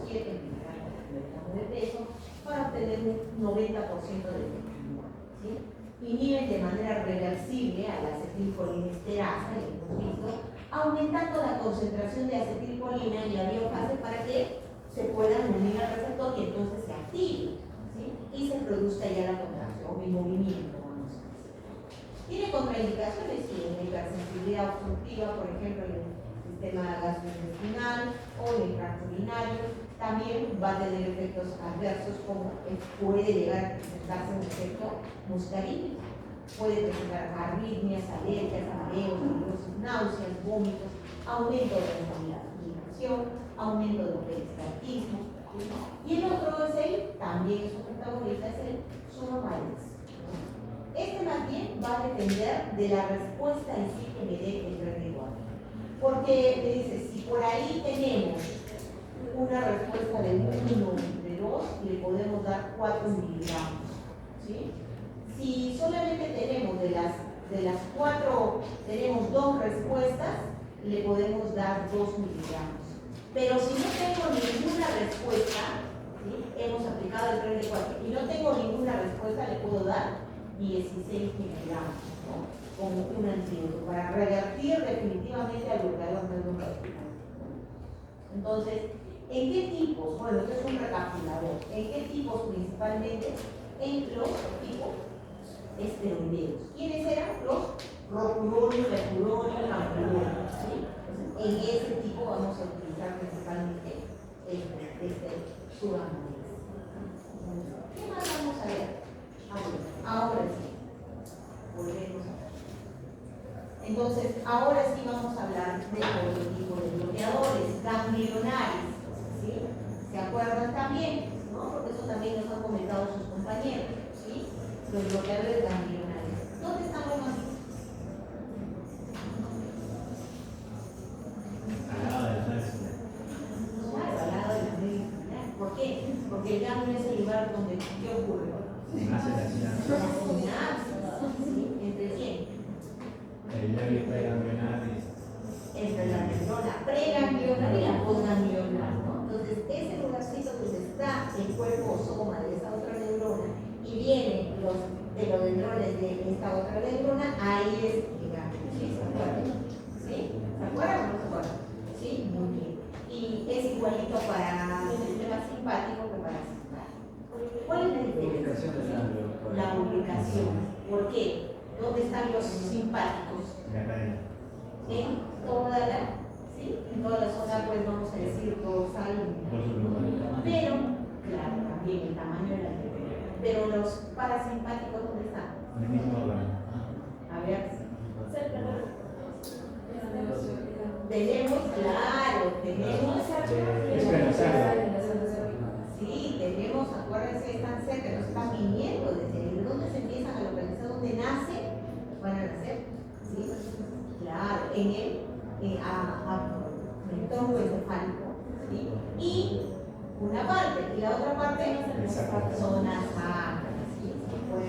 S1: 0,07 miligramos por gramo de peso para obtener un 90% de efectividad, ¿sí? Inhiben de manera reversible a la acetilcolinesterasa, y hemos visto, aumentando la concentración de acetilcolina en la biofase para que se puedan unir al receptor y entonces se active, ¿sí? Y se produzca ya la contracción y movimiento, vamos a decir. Tiene contraindicaciones, sí, en la hipersensibilidad obstructiva, por ejemplo, en el sistema gastrointestinal o en el tracto urinario. También va a tener efectos adversos, como puede llegar a presentarse un efecto muscarínico. Puede presentar arritmias, alergias, mareos, náuseas, vómitos, aumento de la inflamación, aumento del peristaltismo. Y el otro es también es un protagonista, es el sudomitis. Este más bien va a depender de la respuesta en sí que me dé el rendidor. Porque me dice, si por ahí tenemos una respuesta de 1, de 2, le podemos dar 4 miligramos, ¿sí? Si solamente tenemos de las 4, tenemos 2 respuestas, le podemos dar 2 miligramos. Pero si no tengo ninguna respuesta, ¿sí? Hemos aplicado el 3 de 4 y no tengo ninguna respuesta, le puedo dar 16 miligramos, ¿no? Como un antídoto para revertir definitivamente al bloqueador del número. Entonces, ¿en qué tipos? Bueno, esto es un recapitulador. ¿En qué tipos principalmente? En los tipos esteroideos. ¿Quiénes eran? Los rocurones, lepuronios, campurones, ¿sí? Entonces, en ese tipo vamos a utilizar principalmente este sudomitis. ¿Qué más vamos a ver? Ahora sí. Volvemos a ver. Entonces, ahora sí vamos a hablar de otro tipo de bloqueadores, ganglionares, ¿sí? ¿Se acuerdan también? ¿No? Porque eso también nos han comentado sus compañeros, ¿sí? Los bloqueadores ganglionares. ¿Dónde están los más?
S3: Al lado de la nariz.
S1: Claro, al lado de la médula. ¿Por qué? Porque el ganglio es el lugar donde ¿qué ocurre?
S3: Nace la sinapsis.
S1: La sinapsis, ¿sí? ¿Entre quién?
S3: El nervio preganglionar
S1: Entre la neurona preganglionar y la postganglionar, ¿no? Entonces, ese lugarcito donde está el cuerpo soma de esa otra neurona y vienen los dendrones de esta otra neurona, ahí es el ganglio. ¿Sí? ¿Se acuerdan? ¿Sí? ¿Se acuerdan o no se acuerdan? Sí, muy bien. Y es igualito para el sistema simpático que para el simpático. ¿Cuál es la diferencia? La ubicación. ¿Por qué? ¿Dónde están los simpáticos?
S3: la cadena.
S1: En toda la, ¿sí? En toda la zona, pues vamos a decir dorsal. Pero, claro, también el tamaño de la arteria. Pero los parasimpáticos, ¿dónde están?
S3: En el mismo órgano.
S1: A ver. Tenemos, claro, tenemos.
S3: Es venosal.
S1: Sí, tenemos, acuérdense, están cerca, nos están viniendo desde ahí. ¿Dónde se empiezan a localizar? ¿Dónde nace? Van a nacer, ¿sí? Claro, en el tronco encefálico, ¿sí? Y una parte, y la otra parte son las sacras, ¿sí? Muy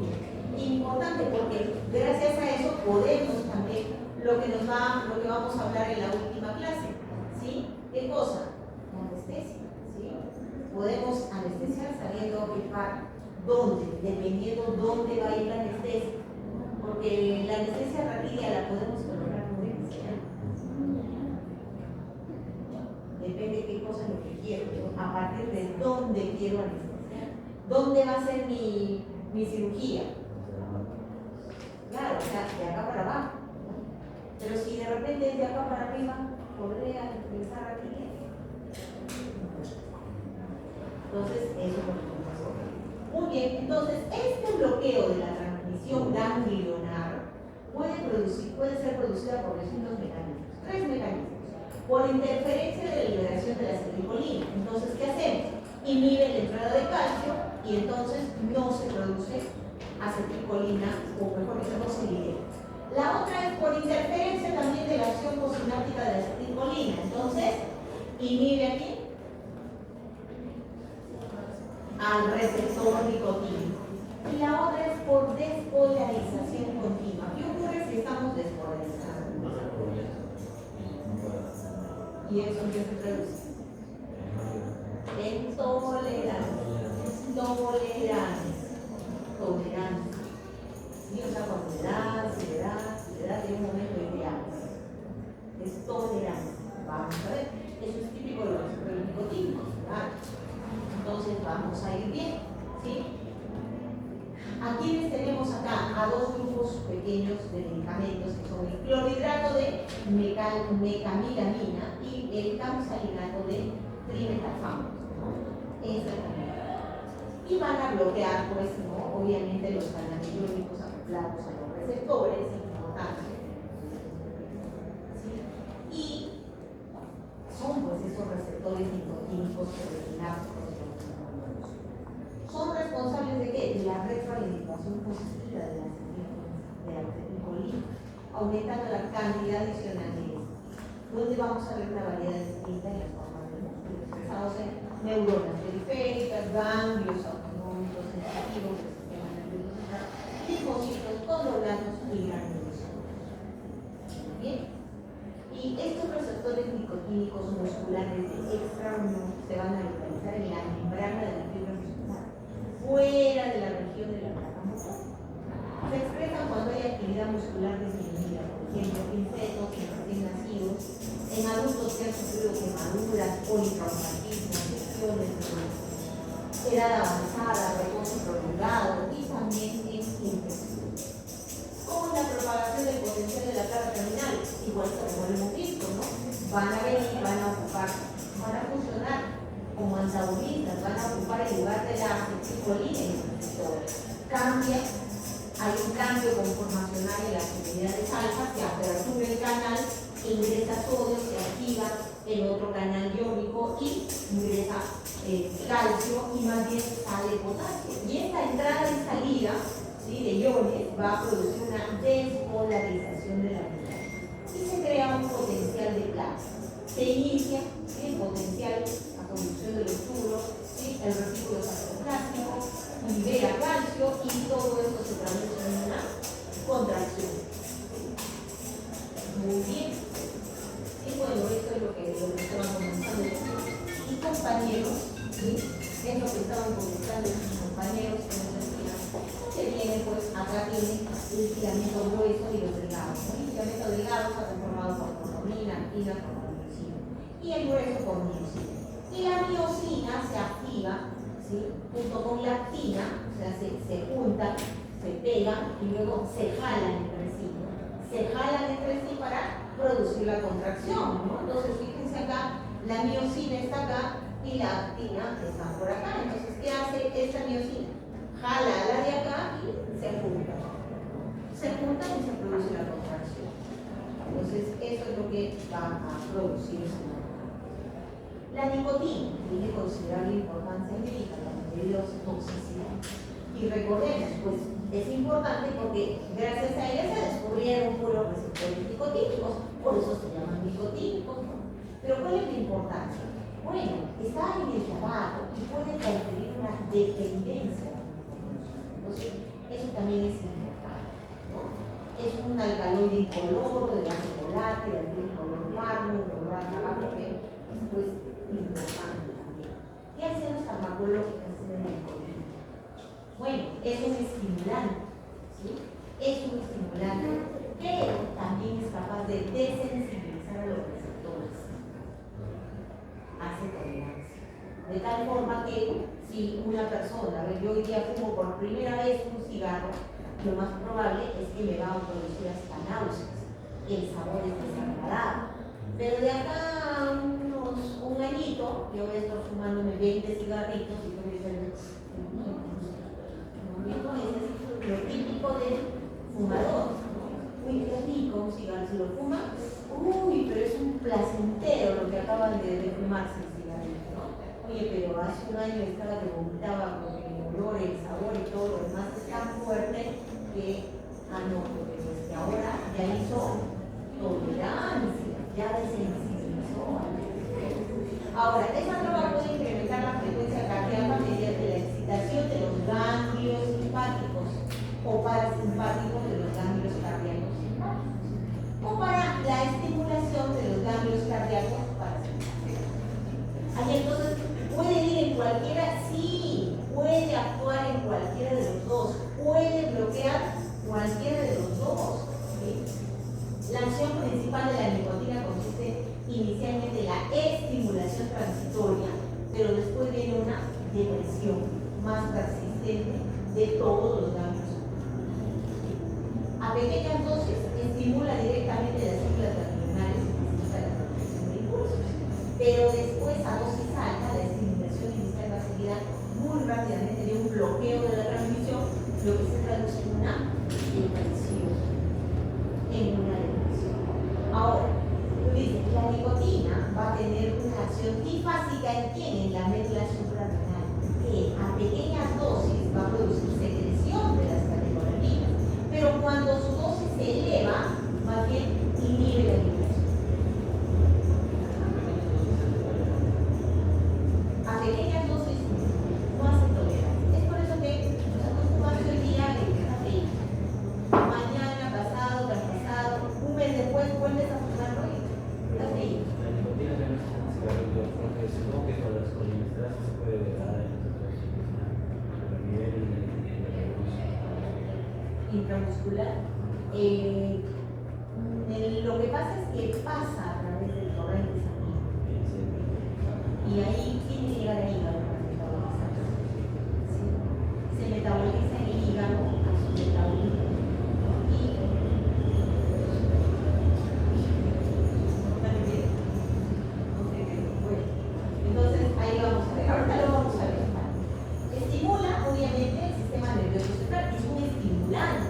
S1: bien. Importante porque gracias a eso podemos también, lo que vamos a hablar en la última clase, ¿sí? ¿Qué cosa? La anestesia, ¿sí? Podemos anestesiar sabiendo dónde, dependiendo dónde va a ir la anestesia. Porque la anestesia rápida la podemos colocar muy bien. Depende de qué cosa es lo que quiero, a partir de dónde quiero anestesiar. ¿Dónde va a ser mi cirugía? Claro, o sea, de acá para abajo. Pero si de repente es de acá para arriba, podría utilizar aquí. Entonces, eso es lo que pasó. Muy bien, entonces, este bloqueo de la transmisión ganglionar puede ser producida por distintos mecanismos. 3 mecanismos. Por interferencia de la liberación de la acetilcolina. Entonces, ¿qué hacemos? Inhibe la entrada de calcio y entonces no se produce acetilcolina, o mejor dicho, no se libera. La otra es por interferencia también de la acción postsináptica de la acetilcolina. Entonces, inhibe aquí al receptor nicotínico. la otra es por despolarización continua. ¿Qué ocurre si estamos despolarizando?
S2: No recuerdo eso.
S1: Y eso que se traduce en tolerancia. Tolerancia. ¿Sí? O sea, cuando le da, de un momento ideal. Es tolerancia. Vamos a ver. Eso es típico de los receptores nicotínicos, ¿verdad? Entonces vamos a ir bien. ¿Sí? ¿A quiénes tenemos acá? A dos grupos pequeños de medicamentos que son el clorhidrato de mecamilamina y el campsalinato de trimetalfano. Y van a bloquear, pues, ¿no? Obviamente los canales iónicos acoplados a los receptores, importante. ¿Sí? Y son, pues, esos receptores nicotínicos coordinados. ¿Son responsables de qué? De la retroalimentación positiva de la acetilcolina, aumentando la cantidad adicional de esto. ¿Dónde vamos a ver una variedad distinta en las formas de músculo expresados en neuronas periféricas, ganglios autonómicos sensitivos del sistema nervioso central, linfocitos, condroblatos y granulosos? Bien. Y estos receptores nicotínicos musculares de extraunión se van a localizar en la membrana de la fibra muscular, fuera de la región de la placa motor. Se expresan cuando hay actividad muscular disminuida, por ejemplo, en fetos, en recién nacidos, en adultos que han sufrido quemaduras, politraumatismo, lesiones, edad avanzada, reposo prolongado y también en infecciones. ¿Cómo es la propagación del potencial de la placa terminal? Igual que como lo hemos visto, ¿no? Van a venir, van a ocupar, van a funcionar como antagonistas, van a ocupar el lugar de la acetilcolina en los receptores. Cambia, hay un cambio conformacional en las unidades alfa que apertura el canal, ingresa sodio, se activa el otro canal iónico y ingresa calcio y más bien sale potasio. Y esta entrada y salida, ¿sí?, de iones va a producir una despolarización de la unidad y se crea un potencial de placa. Se inicia, ¿sí?, el potencial, la conducción de los tubos, ¿sí?, el retículo sarcoplástico, libera calcio y todo esto se traduce en una contracción. Muy bien. Y bueno, esto es lo que estaban comenzando y compañeros, ¿sí?, es lo que estaban comenzando sus compañeros que nos decían que viene, pues acá tiene el filamento grueso y los delgados, ¿no? El filamento delgado está conformado por troponina, actina, troponina y el grueso por miosina. Y la miosina se activa, ¿sí?, junto con la actina, o sea, se juntan, se pegan y luego se jalan entre sí. Se jalan entre sí para producir la contracción, ¿no? Entonces, fíjense acá, la miosina está acá y la actina está por acá. Entonces, ¿qué hace esta miosina? Jala a la de acá y se juntan. Se juntan y se produce la contracción. Entonces, eso es lo que va a producirse. La nicotina tiene considerable importancia médica debido a su toxicidad. Y recordemos, pues es importante porque gracias a ella se descubrieron puros receptores nicotínicos, por eso se llaman nicotínicos, ¿no? Pero ¿cuál es la importancia? Bueno, está en el tabaco y puede conferir una dependencia. Entonces, eso también es importante, ¿no? Es un alcaloide incoloro, de base volátil, de color magno, de olor a tabaco, que es pues importante también. ¿Qué hacen los farmacológicos en el nicotina? Bueno, es un estimulante, ¿sí? Es un estimulante, pero también es capaz de desensibilizar a los receptores. Hace tolerancia. De tal forma que si una persona, yo hoy día fumo por primera vez un cigarro, lo más probable es que me va a producir hasta náuseas. El sabor es desagradable. Pero de acá a un añito, yo voy a estar fumándome 20 cigarritos y voy a decir, lo típico del fumador, ¿no? Uy, qué rico un cigarro, si lo fuma, uy, pero es un placentero lo que acaban de fumarse el cigarrillo, ¿no? Oye, pero hace un año estaba que vomitaba con el olor, el sabor y todo lo demás, es tan fuerte que, no, pero es que ahora ya hizo tolerancia, ya desensibilizó. Ahora, esa droga puede incrementar la frecuencia cardíaca mediante la excitación de los ganglios simpáticos actuar en cualquiera de los dos, puede bloquear cualquiera de los dos. ¿Sí? La acción principal de la nicotina consiste inicialmente en la estimulación transitoria, pero después viene una depresión más persistente de todos los ganglios. A pequeñas dosis estimula directamente las células ganglionares y facilita la producción de impulsos, pero después a dosis alta la estimulación inicial va seguida muy rápidamente de un bloqueo de la transmisión, lo que se traduce en una depresión. Ahora, dice, la nicotina va a tener una acción trifásica en quién, en la médula suprarrenal, que a pequeñas dosis va a producir secreción de las catecolaminas, pero cuando su dosis se eleva, más bien inhibe la liberación. A pequeñas dosis no hace tolerancia. Es por eso que nos acostumbramos hoy día a la cafeína. Mañana, pasado, traspasado, un mes después vuelves a fumarlo y cafeína.
S2: La nicotina también es un cigarrillo, porque supongo que con las colinesteras se puede dar a nivel
S1: intramuscular. Lo que pasa es que pasa a través del torrente sanguíneo. Y ahí tiene que llegar al hígado para metabolizarse. ¿Sí? Se metaboliza en el hígado a su metabolismo. Entonces ahí vamos a ver. Ahorita lo vamos a ver. Estimula obviamente el sistema nervioso central, es un estimulante.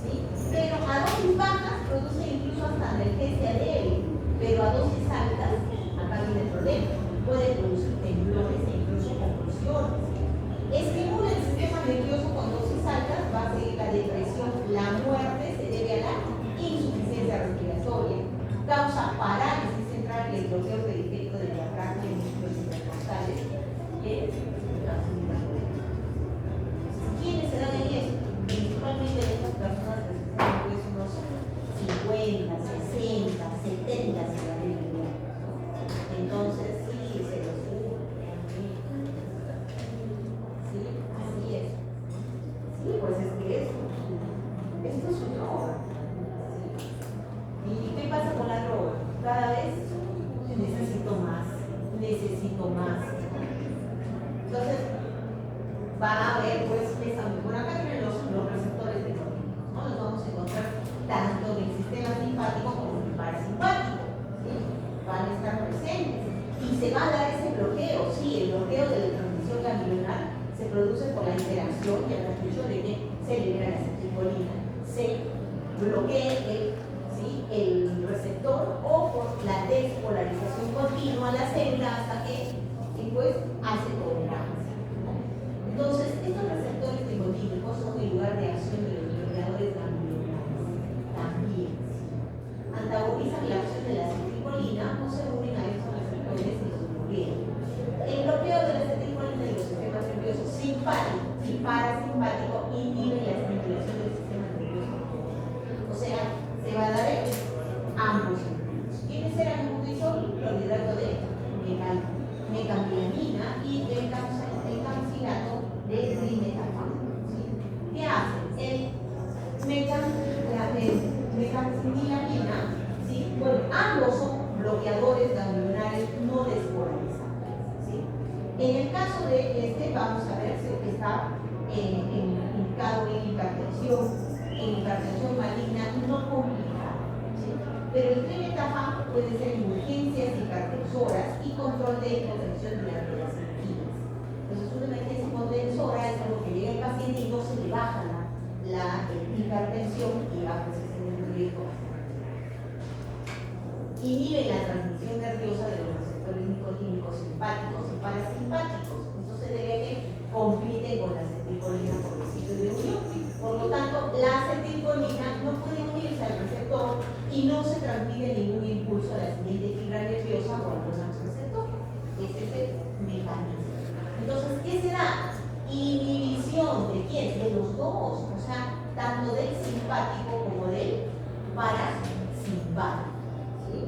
S1: ¿Sí? Pero a dosis bajas produce incluso hasta analgesia débil, pero a dosis altas, acá viene el problema, puede producir temblores e incluso convulsiones. Estimula el sistema nervioso con dosis altas, va a seguir la depresión, la muerte se debe a la insuficiencia respiratoria, causa parálisis central y el bloqueo periférico del diafragma y músculos intercostales, que es ¿quiénes se dan en esto? Principalmente de estas personas que están pues unos 50, 60, 70 se dan en el día. Entonces sí, se los sube. Sí, así es. Sí, pues es que esto es una droga. ¿Y qué pasa con la droga? Cada vez necesito más. Entonces, va a haber pues esa por acá tienen los receptores de nicotina, ¿no? Los vamos a encontrar tanto en el sistema simpático como en el parasimpático, ¿sí? Van a estar presentes y se va a dar ese bloqueo, sí, el bloqueo de la transmisión ganglionar se produce por la interacción y el cartucho de que se libera la acetilcolina, se bloquea el receptor o por la despolarización continua de la célula hasta que pues hace tolerancia. Entonces, estos receptores nicotínicos son el lugar de acción de los bloqueadores ganglionares. También antagonizan la acción de la acetilcolina o se unen a estos receptores y los bloquean. El bloqueo de la acetilcolina en los sistemas nerviosos simpático y parasimpático inhibe la estimulación del sistema nervioso. O sea, se va a dar ambos sentidos. ¿Quiénes eran, hemos dicho? Clorhidrato de mecandilamina y el campsilato de trimetafán. ¿Sí? ¿Qué hacen? La mecancinilamina, ¿sí? Bueno, ambos son bloqueadores ganglionares no despolarizados. ¿Sí? En el caso de este, vamos a ver si está indicado en hipertensión maligna no complicada. ¿Sí? Pero el trimetafán puede ser en urgencias hipertensoras y control de hipotensión de las enzimas. Entonces, una emergencia hipotensora es algo que llega al paciente y no se le baja la hipertensión y va a precisar un riesgo. Inhibe la transmisión nerviosa de los receptores nicotínicos simpáticos y parasimpáticos. Entonces, debe que compiten con la acetilcolina por el sitio de unión. Por lo tanto, la acetilcolina no puede unirse al receptor y no se transmite ningún impulso a la siguiente fibra nerviosa o al receptor. Ese es el mecanismo. Entonces, ¿qué se da? Inhibición de quién? De los dos, o sea, tanto del simpático como del parasimpático. ¿Sí?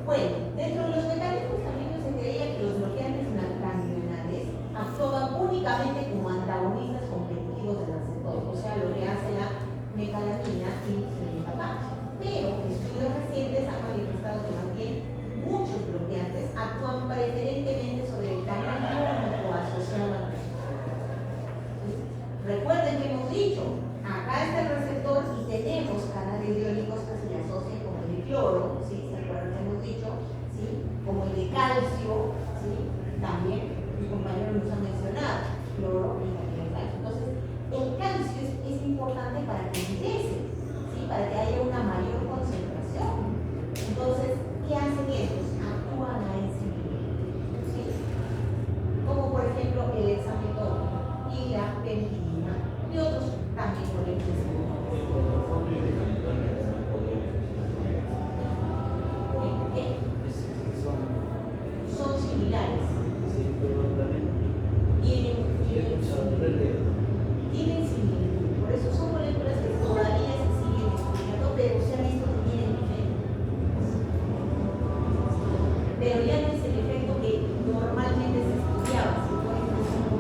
S1: Bueno, dentro de los mecanismos también se creía que los bloqueantes ganglionares actuaban básicamente como antagonistas competitivos del receptor, o sea, lo que hace la mecalamina y el tabaco. Pero estudios recientes han manifestado que más bien muchos bloqueantes actúan preferentemente sobre el canal iónico asociado al receptor. ¿Sí? Recuerden que hemos dicho, acá está el receptor y tenemos canales iónicos que se le asocian con el de cloro, ¿sí? ¿Se acuerdan que hemos dicho? ¿Sí? Como el de calcio, ¿sí? También mis compañeros nos han mencionado, cloro y también el calcio. Entonces, el calcio es importante para que ingrese, ¿sí? Para que haya una mayor concentración. Entonces, ¿qué hacen estos? Actúan a ese nivel, ¿sí? Como por ejemplo el hexametón y la pentilina y otros también moléculas. Son similares. Tienen similitud, por eso son moléculas que todavía se siguen estudiando, pero se han visto que tienen efectos. Pero ya no es el efecto que normalmente se estudiaba, si por ejemplo,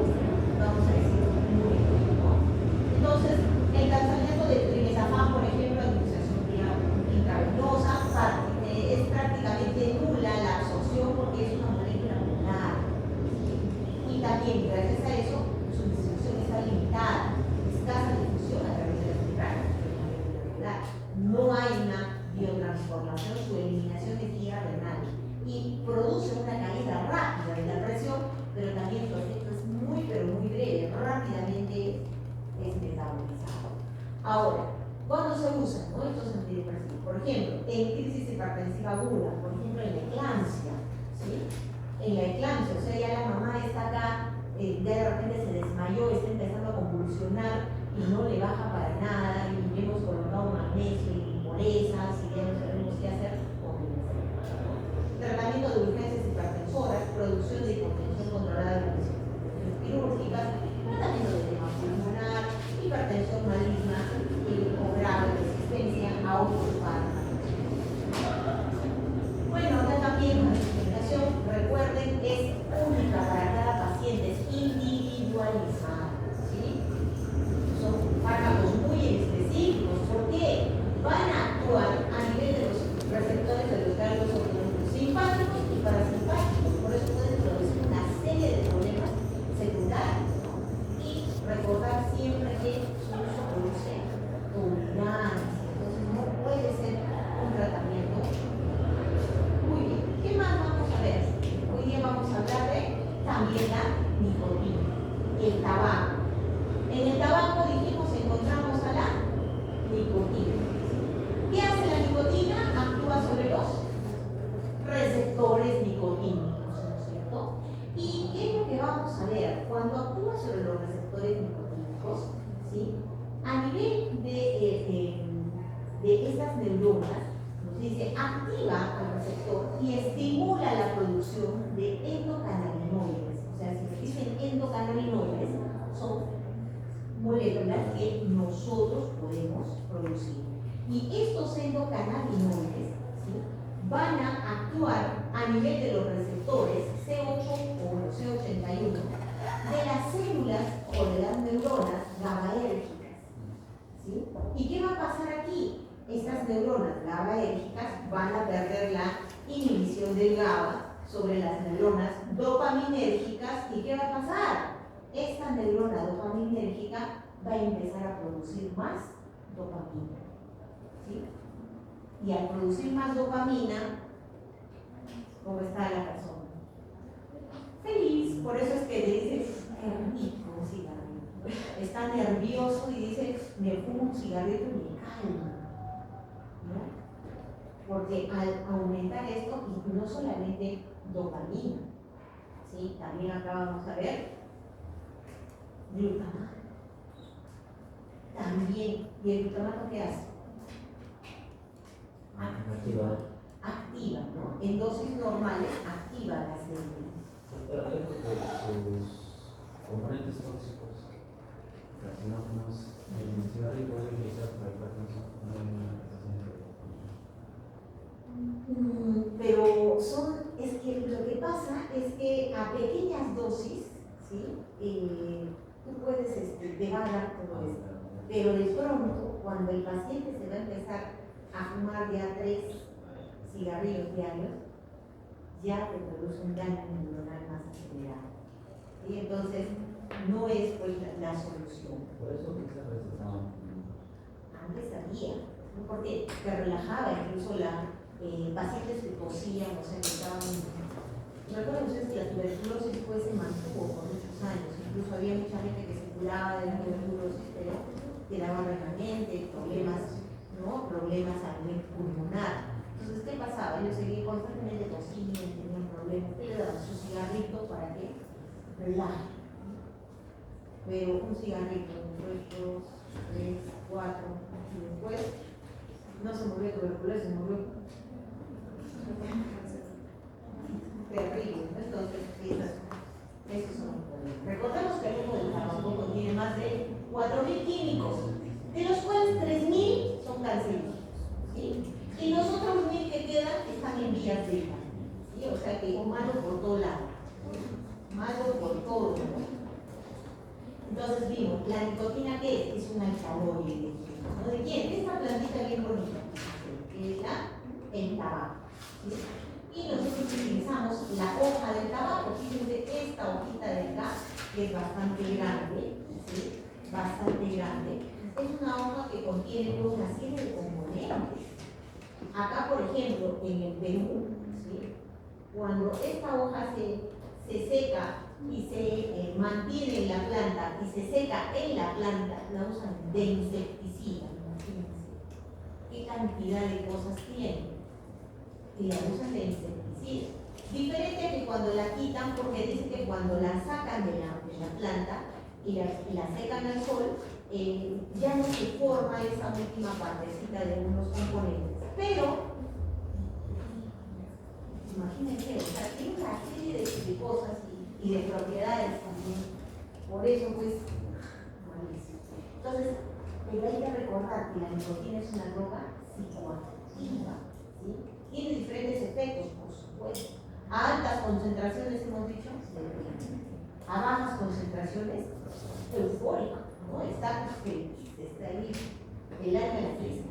S1: vamos a decir, muy bien, ¿no? Entonces, el lanzamiento de trimesafán, por ejemplo, administración intravenosa, es prácticamente nula la absorción porque es una molécula molar. Y también, gracias a eso, su distribución está limitada, escasa difusión a través de las membranas. No hay una biotransformación, su eliminación es vía renal y produce una caída rápida de la presión, pero también su efecto es muy, pero muy breve, rápidamente es metabolizado. Ahora, ¿cuándo se usan, ¿no? Estos antidepresivos? Por ejemplo, en crisis hipertensiva aguda, por ejemplo, en la eclampsia, ¿sí? En la eclampsia, o sea, ya la mamá está acá, ya de repente se desmayó, está empezando a convulsionar y no le baja para nada, y le hemos colocado magnesio y impurezas y ya no sabemos qué hacer con el tratamiento de urgencias hipertensoras, producción de hipotensión controlada de las quirúrgicas, tratamiento de edema pulmonar, hipertensión maligna o grave, resistencia a otros fármacos. Bueno, acá también la explicación, recuerden, es única para cada paciente, es individualizada, ¿sí? Son fármacos muy específicos. ¿Por qué? Van a actuar a nivel de los receptores de los ganglios simpáticos y parasimpáticos. Por eso pueden producir una serie de problemas secundarios, ¿no? Y recordar siempre que su uso produce tolerancia. Entonces no puede ser un tratamiento. Muy bien. ¿Qué más vamos a ver? Hoy día vamos a hablar de también la nicotina, el tabaco. En el tabaco dijimos encontramos a la nicotina. ¿Qué hace la nicotina? Actúa sobre los receptores nicotínicos, ¿no es cierto? ¿Y qué es lo que vamos a ver? Cuando actúa sobre los receptores nicotínicos, ¿sí? A nivel de estas neuronas, nos dice, activa al receptor y estimula la producción de endocannabinoides. O sea, si se dicen endocannabinoides, son moléculas que nosotros podemos producir. Y estos endocannabinoides, ¿sí? Van a actuar a nivel de los receptores C8 o C81 de las células o de las neuronas GABAérgicas, ¿sí? ¿Y qué va a pasar aquí? Estas neuronas GABAérgicas van a perder la inhibición del GABA sobre las neuronas dopaminérgicas. ¿Y qué va a pasar? Esta neurona dopaminérgica va a empezar a producir más dopamina, ¿sí? Y al producir más dopamina, ¿cómo está la persona? Feliz. Por eso es que le dice, qué rico un cigarrillo. Está nervioso y dice, me fumo un cigarrillo y me calma, ¿no? Porque al aumentar esto, y no solamente dopamina, ¿sí? También acá vamos a ver glutamato. También, ¿y el glutamato qué hace? Activa, ¿no? En dosis normales activa las células.
S2: Pero hay sus componentes tóxicos, carcinógenos, el cigarrillo puede utilizar para el Parkinson, no hay una
S1: pero es que lo que pasa es que a pequeñas dosis, ¿sí? devaga todo esto. Pero de pronto, cuando el paciente se va a empezar a fumar ya 3 cigarrillos diarios, ya te produce un daño neuronal más acelerado. ¿Sí? Entonces, no es pues la solución.
S2: Por eso que se recetaba.
S1: Antes había, ¿no? Porque te relajaba, incluso pacientes que tosían, o sea, que estaban. Recuerden ustedes que la tuberculosis pues, se mantuvo por muchos años, incluso había mucha gente que se curaba de la tuberculosis, pero quedaba remanente, problemas, ¿no? Problemas a nivel pulmonar. Entonces, ¿qué pasaba? Ellos seguían constantemente tosiendo, tenían problemas, le daban su cigarrito para que relaje. Pero un cigarrito, después 2, 3, 4, y después no se murió de tuberculosis, se murió terrible, ¿no? Entonces, esos son los problemas. Recordemos que el humo del tabaco contiene más de 4.000 químicos, de los cuales 3.000 son cancerígenos, ¿sí? Y los otros 1.000 que quedan están en vías de vida, ¿sí? O sea que malo por todo lado, malo por todo, ¿no? Entonces vimos, la nicotina, ¿qué es? Es un alcaloide, ¿no? ¿De quién? De esta plantita bien bonita, que es el tabaco, ¿sí? Y nosotros utilizamos la hoja del tabaco. Fíjense esta hojita de acá, que es bastante grande, ¿sí? Bastante grande. Es una hoja que contiene toda una serie de componentes. Acá, por ejemplo, en el Perú, ¿sí? Cuando esta hoja se seca y se mantiene en la planta y se seca en la planta, la usan de insecticida. Imagínense qué cantidad de cosas tiene. Y la usan de insecticida. Diferente a que cuando la quitan, porque dicen que cuando la sacan de la planta y la secan al sol, ya no se forma esa última partecita de unos componentes. Pero, imagínense, o sea, tiene una serie de cosas y de propiedades también. Por eso, pues, malísimo. Entonces, hay que recordar que la nicotina es una droga psicoactiva, ¿sí? Tiene diferentes efectos, por supuesto. A altas concentraciones, hemos dicho, a bajas concentraciones, eufórico, ¿no? Está feliz, está ahí, el alma en la fiesta.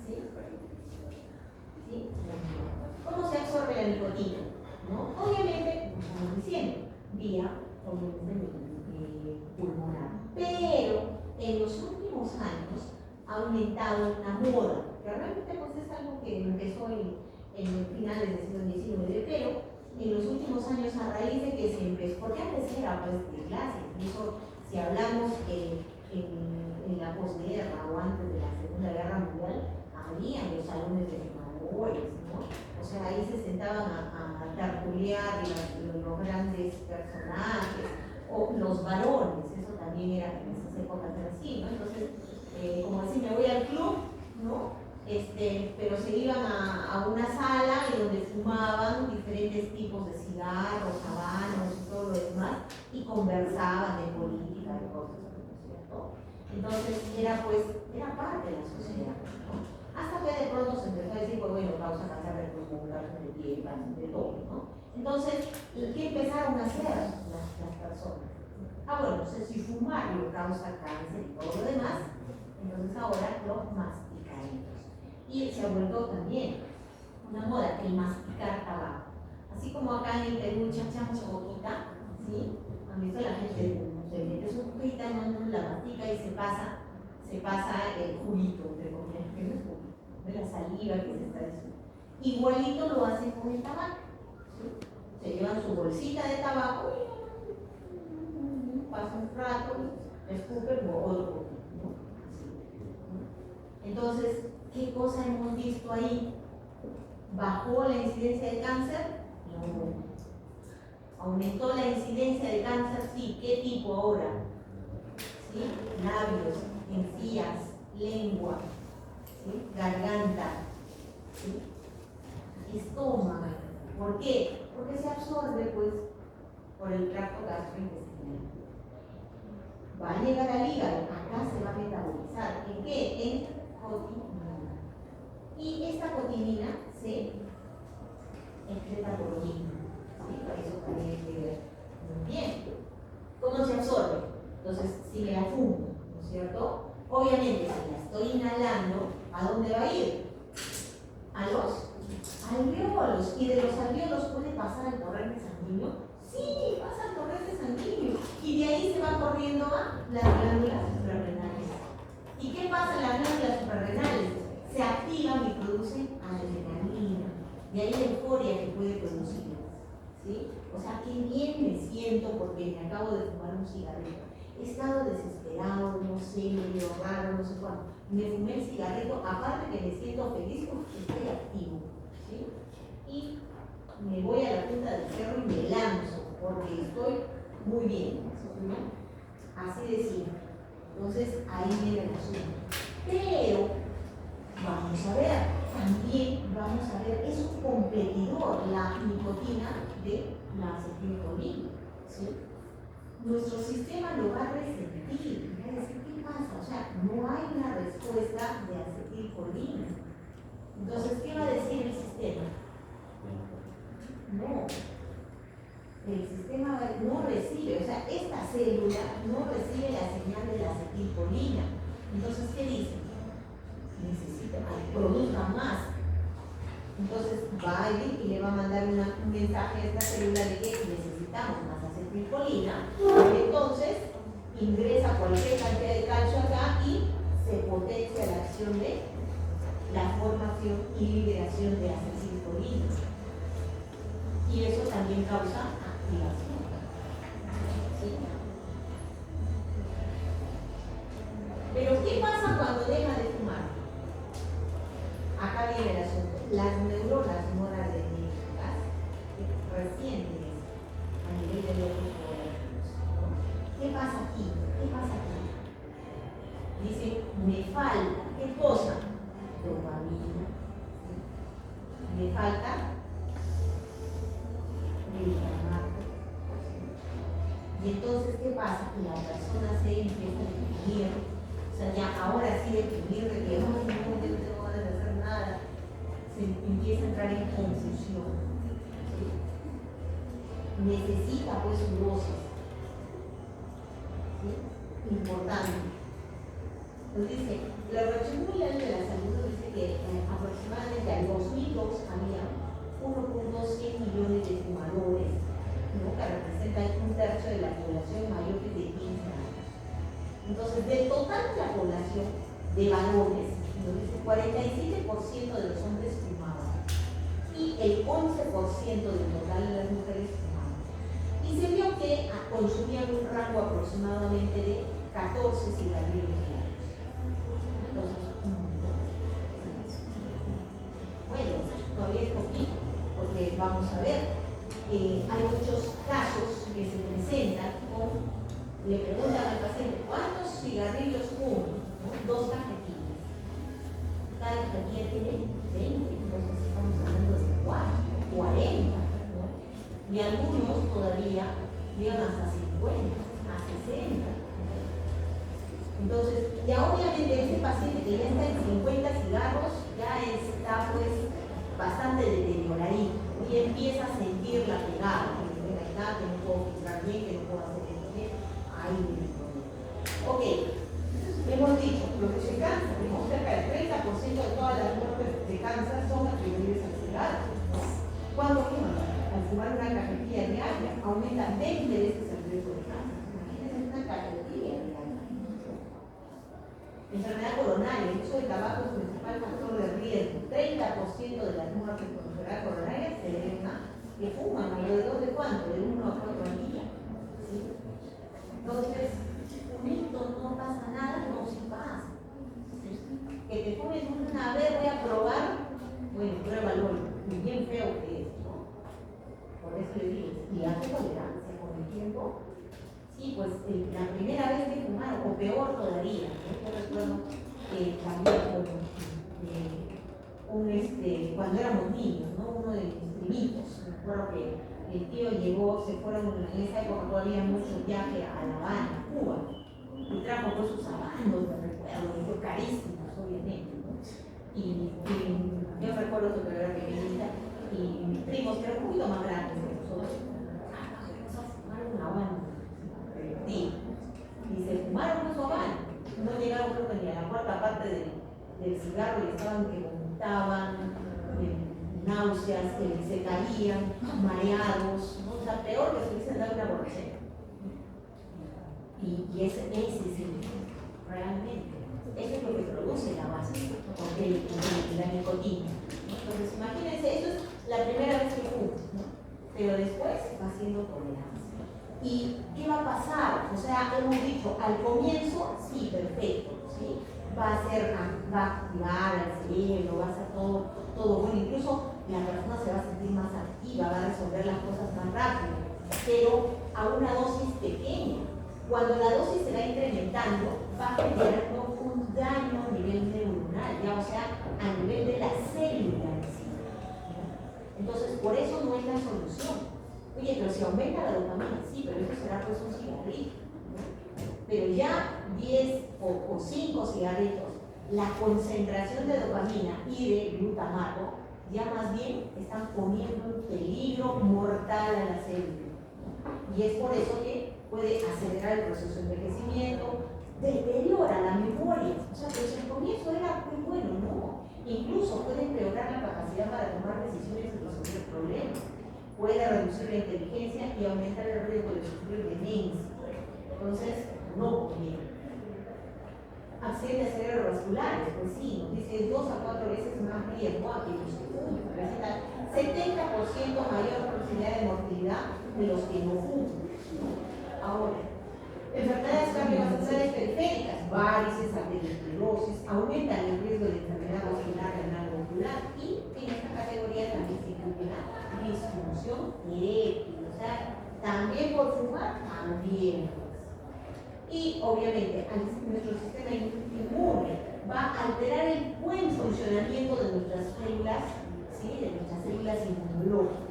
S1: ¿Sí? ¿Sí? ¿Cómo se absorbe la nicotina? ¿No? Obviamente, como estamos diciendo, vía pulmonar. Pero en los últimos años ha aumentado una moda, que realmente pues, es algo que empezó en finales del siglo XIX, pero en los últimos años a raíz de que se empezó, porque antes era pues de clase, incluso si hablamos en la posguerra o antes de la Segunda Guerra Mundial, había los salones de fumadores, ¿no? O sea, ahí se sentaban a tertuliar los grandes personajes, o los varones, eso también era en esas épocas era así, ¿no? Entonces, como decir, me voy al club, ¿no? Pero se iban a una sala en donde fumaban diferentes tipos de cigarros, habanos y todo lo demás, y conversaban de política, de cosas, ¿no es cierto? Entonces era parte de la sociedad, ¿no? Hasta que de pronto se empezó a decir, pues bueno, causa cáncer de pulmón, cáncer de piel, cáncer de todo, ¿no? Entonces, ¿qué empezaron a hacer las personas? Bueno, si fumar lo causa cáncer y todo lo demás, entonces ahora lo masticaremos. Y se ha vuelto también una moda el masticar tabaco. Así como acá en el Perú chachamos boquita, ¿sí? Han visto la gente se mete su boquita, no la mastica y se pasa el juguito, entre comillas, que no es juguito, de la saliva que se está diciendo. Igualito lo hacen con el tabaco, ¿sí? Se llevan su bolsita de tabaco y pasa un rato y escupen otro poquito, ¿no? Así. Entonces, ¿qué cosa hemos visto ahí? ¿Bajó la incidencia de cáncer? No. ¿Aumentó la incidencia de cáncer? Sí. ¿Qué tipo ahora? ¿Sí? Labios, encías, lengua, ¿sí? Garganta, ¿sí? Estómago. ¿Por qué? Porque se absorbe pues, por el tracto gastrointestinal. Va a llegar al hígado, acá se va a metabolizar. ¿En qué? En cotinina. Y esta cotinina se excreta por orina. ¿Sí? Eso también hay que ver muy bien. ¿Cómo se absorbe? Entonces, si me la fumo, ¿no es cierto? Obviamente, si la estoy inhalando, ¿a dónde va a ir? A los alvéolos. ¿Y de los alvéolos puede pasar al torrente sanguíneo? Sí, pasa al torrente sanguíneo. Y de ahí se va corriendo a las glándulas suprarrenales. ¿Y qué pasa en las glándulas suprarrenales? Se activan y producen adrenalina. De ahí la euforia que puede producir. ¿Sí? O sea, qué bien me siento porque me acabo de fumar un cigarrillo. He estado desesperado, no sé, medio raro, no sé cuándo. Me fumé el cigarrillo, aparte que me siento feliz porque estoy activo. ¿Sí? Y me voy a la punta del cerro y me lanzo porque estoy muy bien. ¿No? Así de simple. Entonces, ahí viene el asunto. Pero, vamos a ver, también vamos a ver, es un competidor la nicotina de la acetilcolina. ¿Sí? Nuestro sistema lo va a resentir, va a decir, ¿qué pasa? O sea, no hay una respuesta de acetilcolina. Entonces, ¿qué va a decir el sistema? No. El sistema no recibe, o sea, esta célula no recibe la señal de la acetilcolina. Entonces, ¿qué dice? Necesita que produzca más. Entonces va a ir y le va a mandar un mensaje a esta célula de que necesitamos más acetilcolina. Entonces ingresa cualquier cantidad de calcio acá y se potencia la acción de la formación y liberación de acetilcolina. Y eso también causa activación. ¿Sí? Pero ¿qué pasa cuando deja de fumar? Acá viene el asunto. Las neuronas noradrenérgicas recientes a nivel de los órganos. ¿Qué pasa aquí? ¿Qué pasa aquí? Dice, me falta, ¿qué cosa? Dopamina. Me falta glutamato. Y entonces, ¿qué pasa? La persona se empieza a deprimir. O sea, ya ahora sí deprimir de que no tengo ganas de hacer nada. Se empieza a entrar en confusión. ¿Sí? Necesita pues su dosis. ¿Sí? Importante. Entonces dice, la Organización Mundial de la Salud dice que aproximadamente en 2002 había 1.100 millones de fumadores, ¿no? Que representan un tercio de la población mayor de 15 años. Entonces, del total de la población de varones, nos dice 47% de los hombres fumaban y el 11% del total de las mujeres fumaban. Y se vio que consumían un rango aproximadamente de 14 cigarrillos diarios. Entonces, bueno, todavía es poquito, porque vamos a ver, hay muchos casos que se presentan con, le preguntan al paciente, ¿cuántos cigarrillos fuman? ¿No? 2 cajetillas. Cada cajetilla tiene 20, entonces estamos hablando de 40, ¿no? Y algunos todavía llegan hasta 50, a 60. Entonces, ya obviamente ese paciente que ya está en 50 cigarros, ya está pues bastante deterioradito y empieza a sentir la pegada, que no puedo filtrar bien, que no puedo hacer esto bien, ahí viene el problema. Ok, hemos dicho, lo que se cansa, tenemos cerca del 30% de todas las muertes de cáncer son atribuibles al cigarro. ¿Cuándo fuman? Al fumar una cajetilla diaria, aumenta 20 veces el riesgo de cáncer. Imagínense una cajetilla diaria. Enfermedad coronaria, el uso de tabaco es el principal factor de riesgo. 30% de las muertes por enfermedad coronaria se deben a que fuman, alrededor de cuánto, de 1 a 4 al día. ¿Sí? Entonces, fumito, no pasa nada, no se pasa. ¿Sí? Que te fumes una vez, voy a probar, bueno, pruébalo, bien feo que es, ¿no? Por eso le digo, y hace tolerancia con el tiempo. Sí, pues la primera vez que fumaron, o peor todavía, yo recuerdo también cuando éramos niños, ¿no? Uno de mis primitos, me acuerdo que el tío llegó, se fueron, en esa época todavía mucho viaje a La Habana, Cuba, y trajo pues sus habanos, me recuerdo, y fue carísimos, obviamente, ¿no? Y yo recuerdo que era pequeñita, y mis primos, que eran un poquito más grandes que nosotros, vamos a fumar un habano. Sí. Y parte del cigarro y estaban que vomitaban, náuseas, que se caían, mareados, ¿no? O sea, peor que se hubiesen dado una borrachera. Y ese es el realmente. Eso es lo que produce la base, porque la nicotina. Entonces, imagínense, eso es la primera vez que fumo, ¿no? Pero después va siendo tolerancia. ¿Y qué va a pasar? O sea, hemos dicho, al comienzo, sí, perfecto, ¿sí? Va a activar el cerebro, va a ser todo bueno, incluso la persona se va a sentir más activa, va a resolver las cosas más rápido, pero a una dosis pequeña. Cuando la dosis se va incrementando, va generando un daño a nivel neuronal, ya, o sea, a nivel de la célula en sí. Entonces, por eso no es la solución. Oye, pero si aumenta la dopamina, sí, pero eso será pues un cigarrito, ¿no? Pero ya 10 o 5 cigarritos, la concentración de dopamina y de glutamato, ya más bien están poniendo en peligro mortal a la célula. Y es por eso que puede acelerar el proceso de envejecimiento, deteriora la memoria. O sea, pues el comienzo era muy bueno, ¿no? Incluso puede empeorar la capacidad para tomar decisiones y resolver problemas. Puede reducir la inteligencia y aumentar el riesgo de sufrir demencia. Entonces, no conviene. Accidentes cerebrovasculares, pues sí, nos dice 2 a 4 veces más riesgo a que los que fuman. Presenta 70% mayor posibilidad de mortalidad de los que no fuman. Ahora, enfermedades cardiovasculares periféricas, varices, arteriosclerosis, aumentan el riesgo de enfermedad vascular renal ocular y en esta categoría también se incluye la disfunción eréctil, o sea, también por fumar, también. Y obviamente nuestro sistema inmune va a alterar el buen funcionamiento de nuestras células, ¿sí? De nuestras células inmunológicas.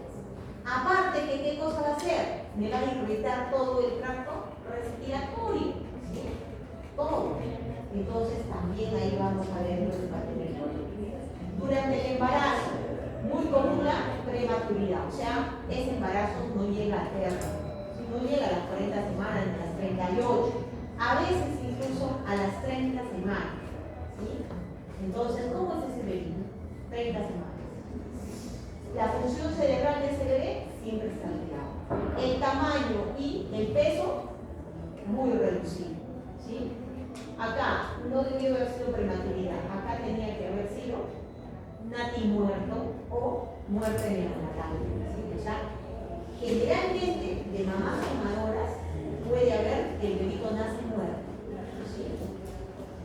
S1: Aparte que qué cosa va a hacer, me va a irritar todo el tracto respiratorio, ¿sí? Todo. Entonces también ahí vamos a ver lo que va a tener. Durante el embarazo, muy común la prematuridad, o sea, ese embarazo no llega a término, no llega a las 40 semanas, ni a las 38, a veces incluso a las 30 semanas, ¿sí? Entonces, ¿cómo es ese bebé? 30 semanas. La función cerebral de ese bebé siempre está alterada. El tamaño y el peso, muy reducido, ¿sí? Acá no debió haber sido prematuridad, acá tenía que haber sido natimuerto o muerte neonatal, ¿sí? O sea, generalmente de mamás fumadoras puede haber que el bebito nace muerto, ¿sí?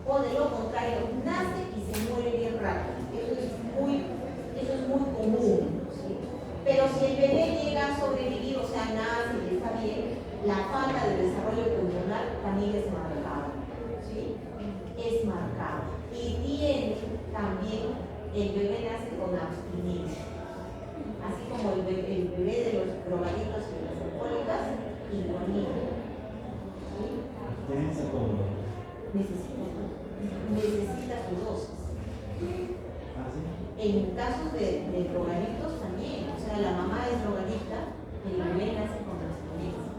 S1: O de lo contrario, nace y se muere bien rápido. Eso es muy común, ¿sí? Pero si el bebé llega a sobrevivir, o sea, nace y está bien, la falta de desarrollo pulmonar también es marcada, ¿sí? Es marcada. Y tiene también, el bebé nace con abstinencia, así como el bebé de los drogaditos y las alcohólicas, igualito. ¿Sí?
S3: Abstinencia como.
S1: Necesita su dosis.
S3: ¿Ah, sí?
S1: En casos de drogadictos también, o sea, la mamá es drogadicta, el bebé nace con abstinencia.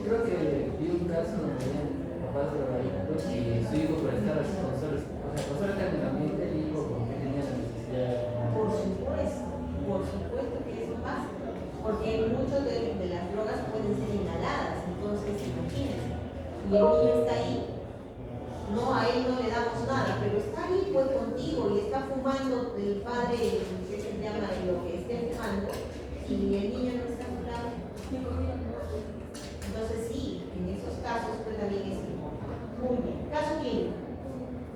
S4: Creo que vi un caso donde habían papás drogadictos y su hijo por estar con solo estar en el ambiente, el hijo como que tenía la necesidad.
S1: Por supuesto que eso pasa, porque muchas de las drogas pueden ser inhaladas, entonces imagínense, y el niño está ahí, no, a él no le damos nada, pero está ahí pues contigo y está fumando el padre, que se llama lo que esté fumando, y el niño no está fumando. Entonces sí, en esos casos pues también es importante. Muy bien, caso clínico.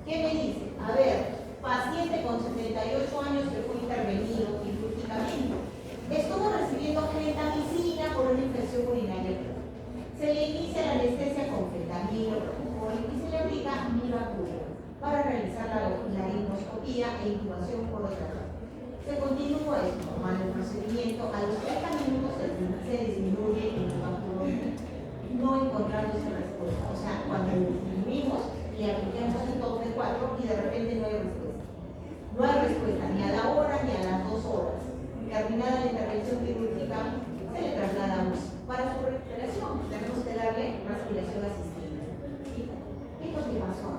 S1: ¿Qué me dice? A ver, paciente con 78 años que fue intervenido quirúrgicamente. Estuvo recibiendo gentamicina por una infección urinaria. Se le inicia la anestesia con fentanilo y se le aplica mivacura para realizar la laringoscopía e intubación por otra. Se continúa tomando el procedimiento. A los 30 minutos se disminuye el mivacura, no encontrándose respuesta. O sea, cuando disminuimos, le aplicamos un top de 4 y de repente no hay respuesta. No hay respuesta ni a la hora ni a las 2 horas. Terminada la intervención quirúrgica, se le trasladamos para su recuperación. Tenemos que darle respiración asistida. ¿Sí? ¿Qué es lo que pasó?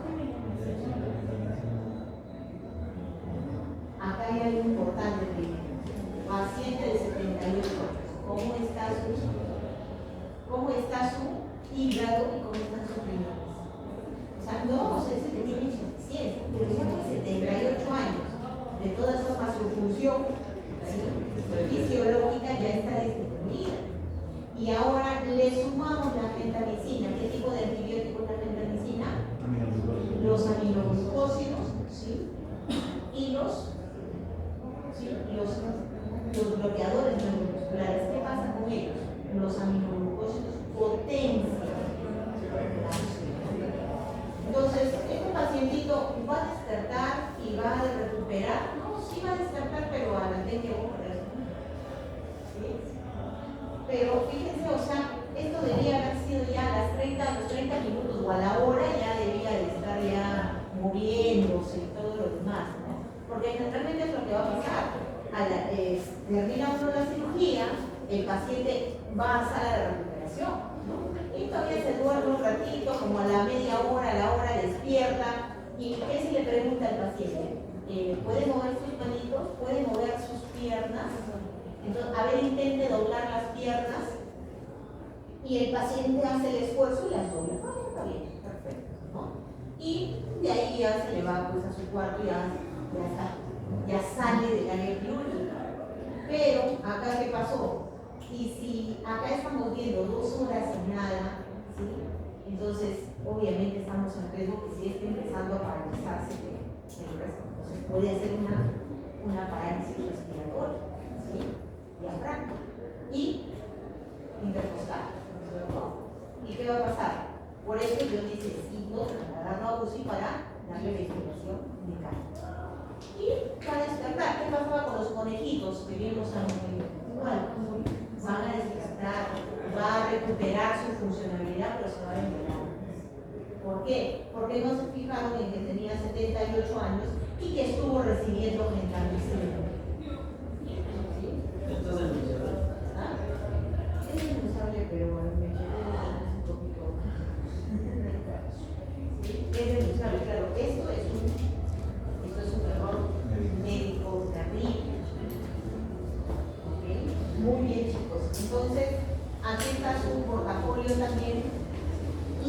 S1: hígado y cómo están sus riñones. O sea, no vamos a decir que tiene insuficiencia, pero ya tiene 78 años. De todas formas, su función fisiológica ya está disminuida. Y ahora le sumamos la gentamicina. ¿Qué tipo de antibiótico es la gentamicina? Los aminoglucósidos, ¿sí? Y los bloqueadores neuromusculares. ¿Qué pasa con ellos? Los aminoglucósidos potencian. Entonces, este pacientito va a despertar y va a recuperar. No, sí va a despertar, pero a las 20 horas. ¿Sí? Pero fíjense, o sea, esto debía haber sido ya a los 30 minutos o a la hora, ya debía de estar ya moviéndose y todo lo demás, ¿no? Porque generalmente es lo que va a pasar. Termina uno la cirugía, el paciente va a sala de recuperación, ¿no? Y todavía se duerme un ratito, como a la media hora, a la hora despierta. ¿Y qué se le pregunta al paciente? ¿Puede mover sus manitos? ¿Puede mover sus piernas? Entonces, a ver, intente doblar las piernas y el paciente hace el esfuerzo y las dobla. Ah, está bien, perfecto, ¿no? Y de ahí ya se le va pues, a su cuarto y ya sale del área quirúrgica. Pero acá, ¿qué pasó? Y si acá estamos viendo 2 horas y nada, ¿sí? Entonces obviamente estamos en riesgo que si esté empezando a paralizarse el resto. Entonces puede hacer una parálisis respiratoria, ¿sí? Diafragma y intercostal, ¿no? ¿Y qué va a pasar? Por eso yo necesito trasladar a UCI para darle ventilación mecánica. Y va a despertar. ¿Qué pasaba con los conejitos que vimos a igual? Van a despertar, va a recuperar su funcionalidad, pero se va a demorar. ¿Por qué? Porque no se fijaron en que tenía 78 años y que estuvo recibiendo gentamicina.
S2: Esto es denunciable.
S1: ¿Ah? Es denunciable, pero me quedé un poquito. ¿Sí? Es denunciable, claro. Esto es un error médico terrible. ¿Okay? Muy bien, chicos. Entonces, aquí está su portafolio también. Y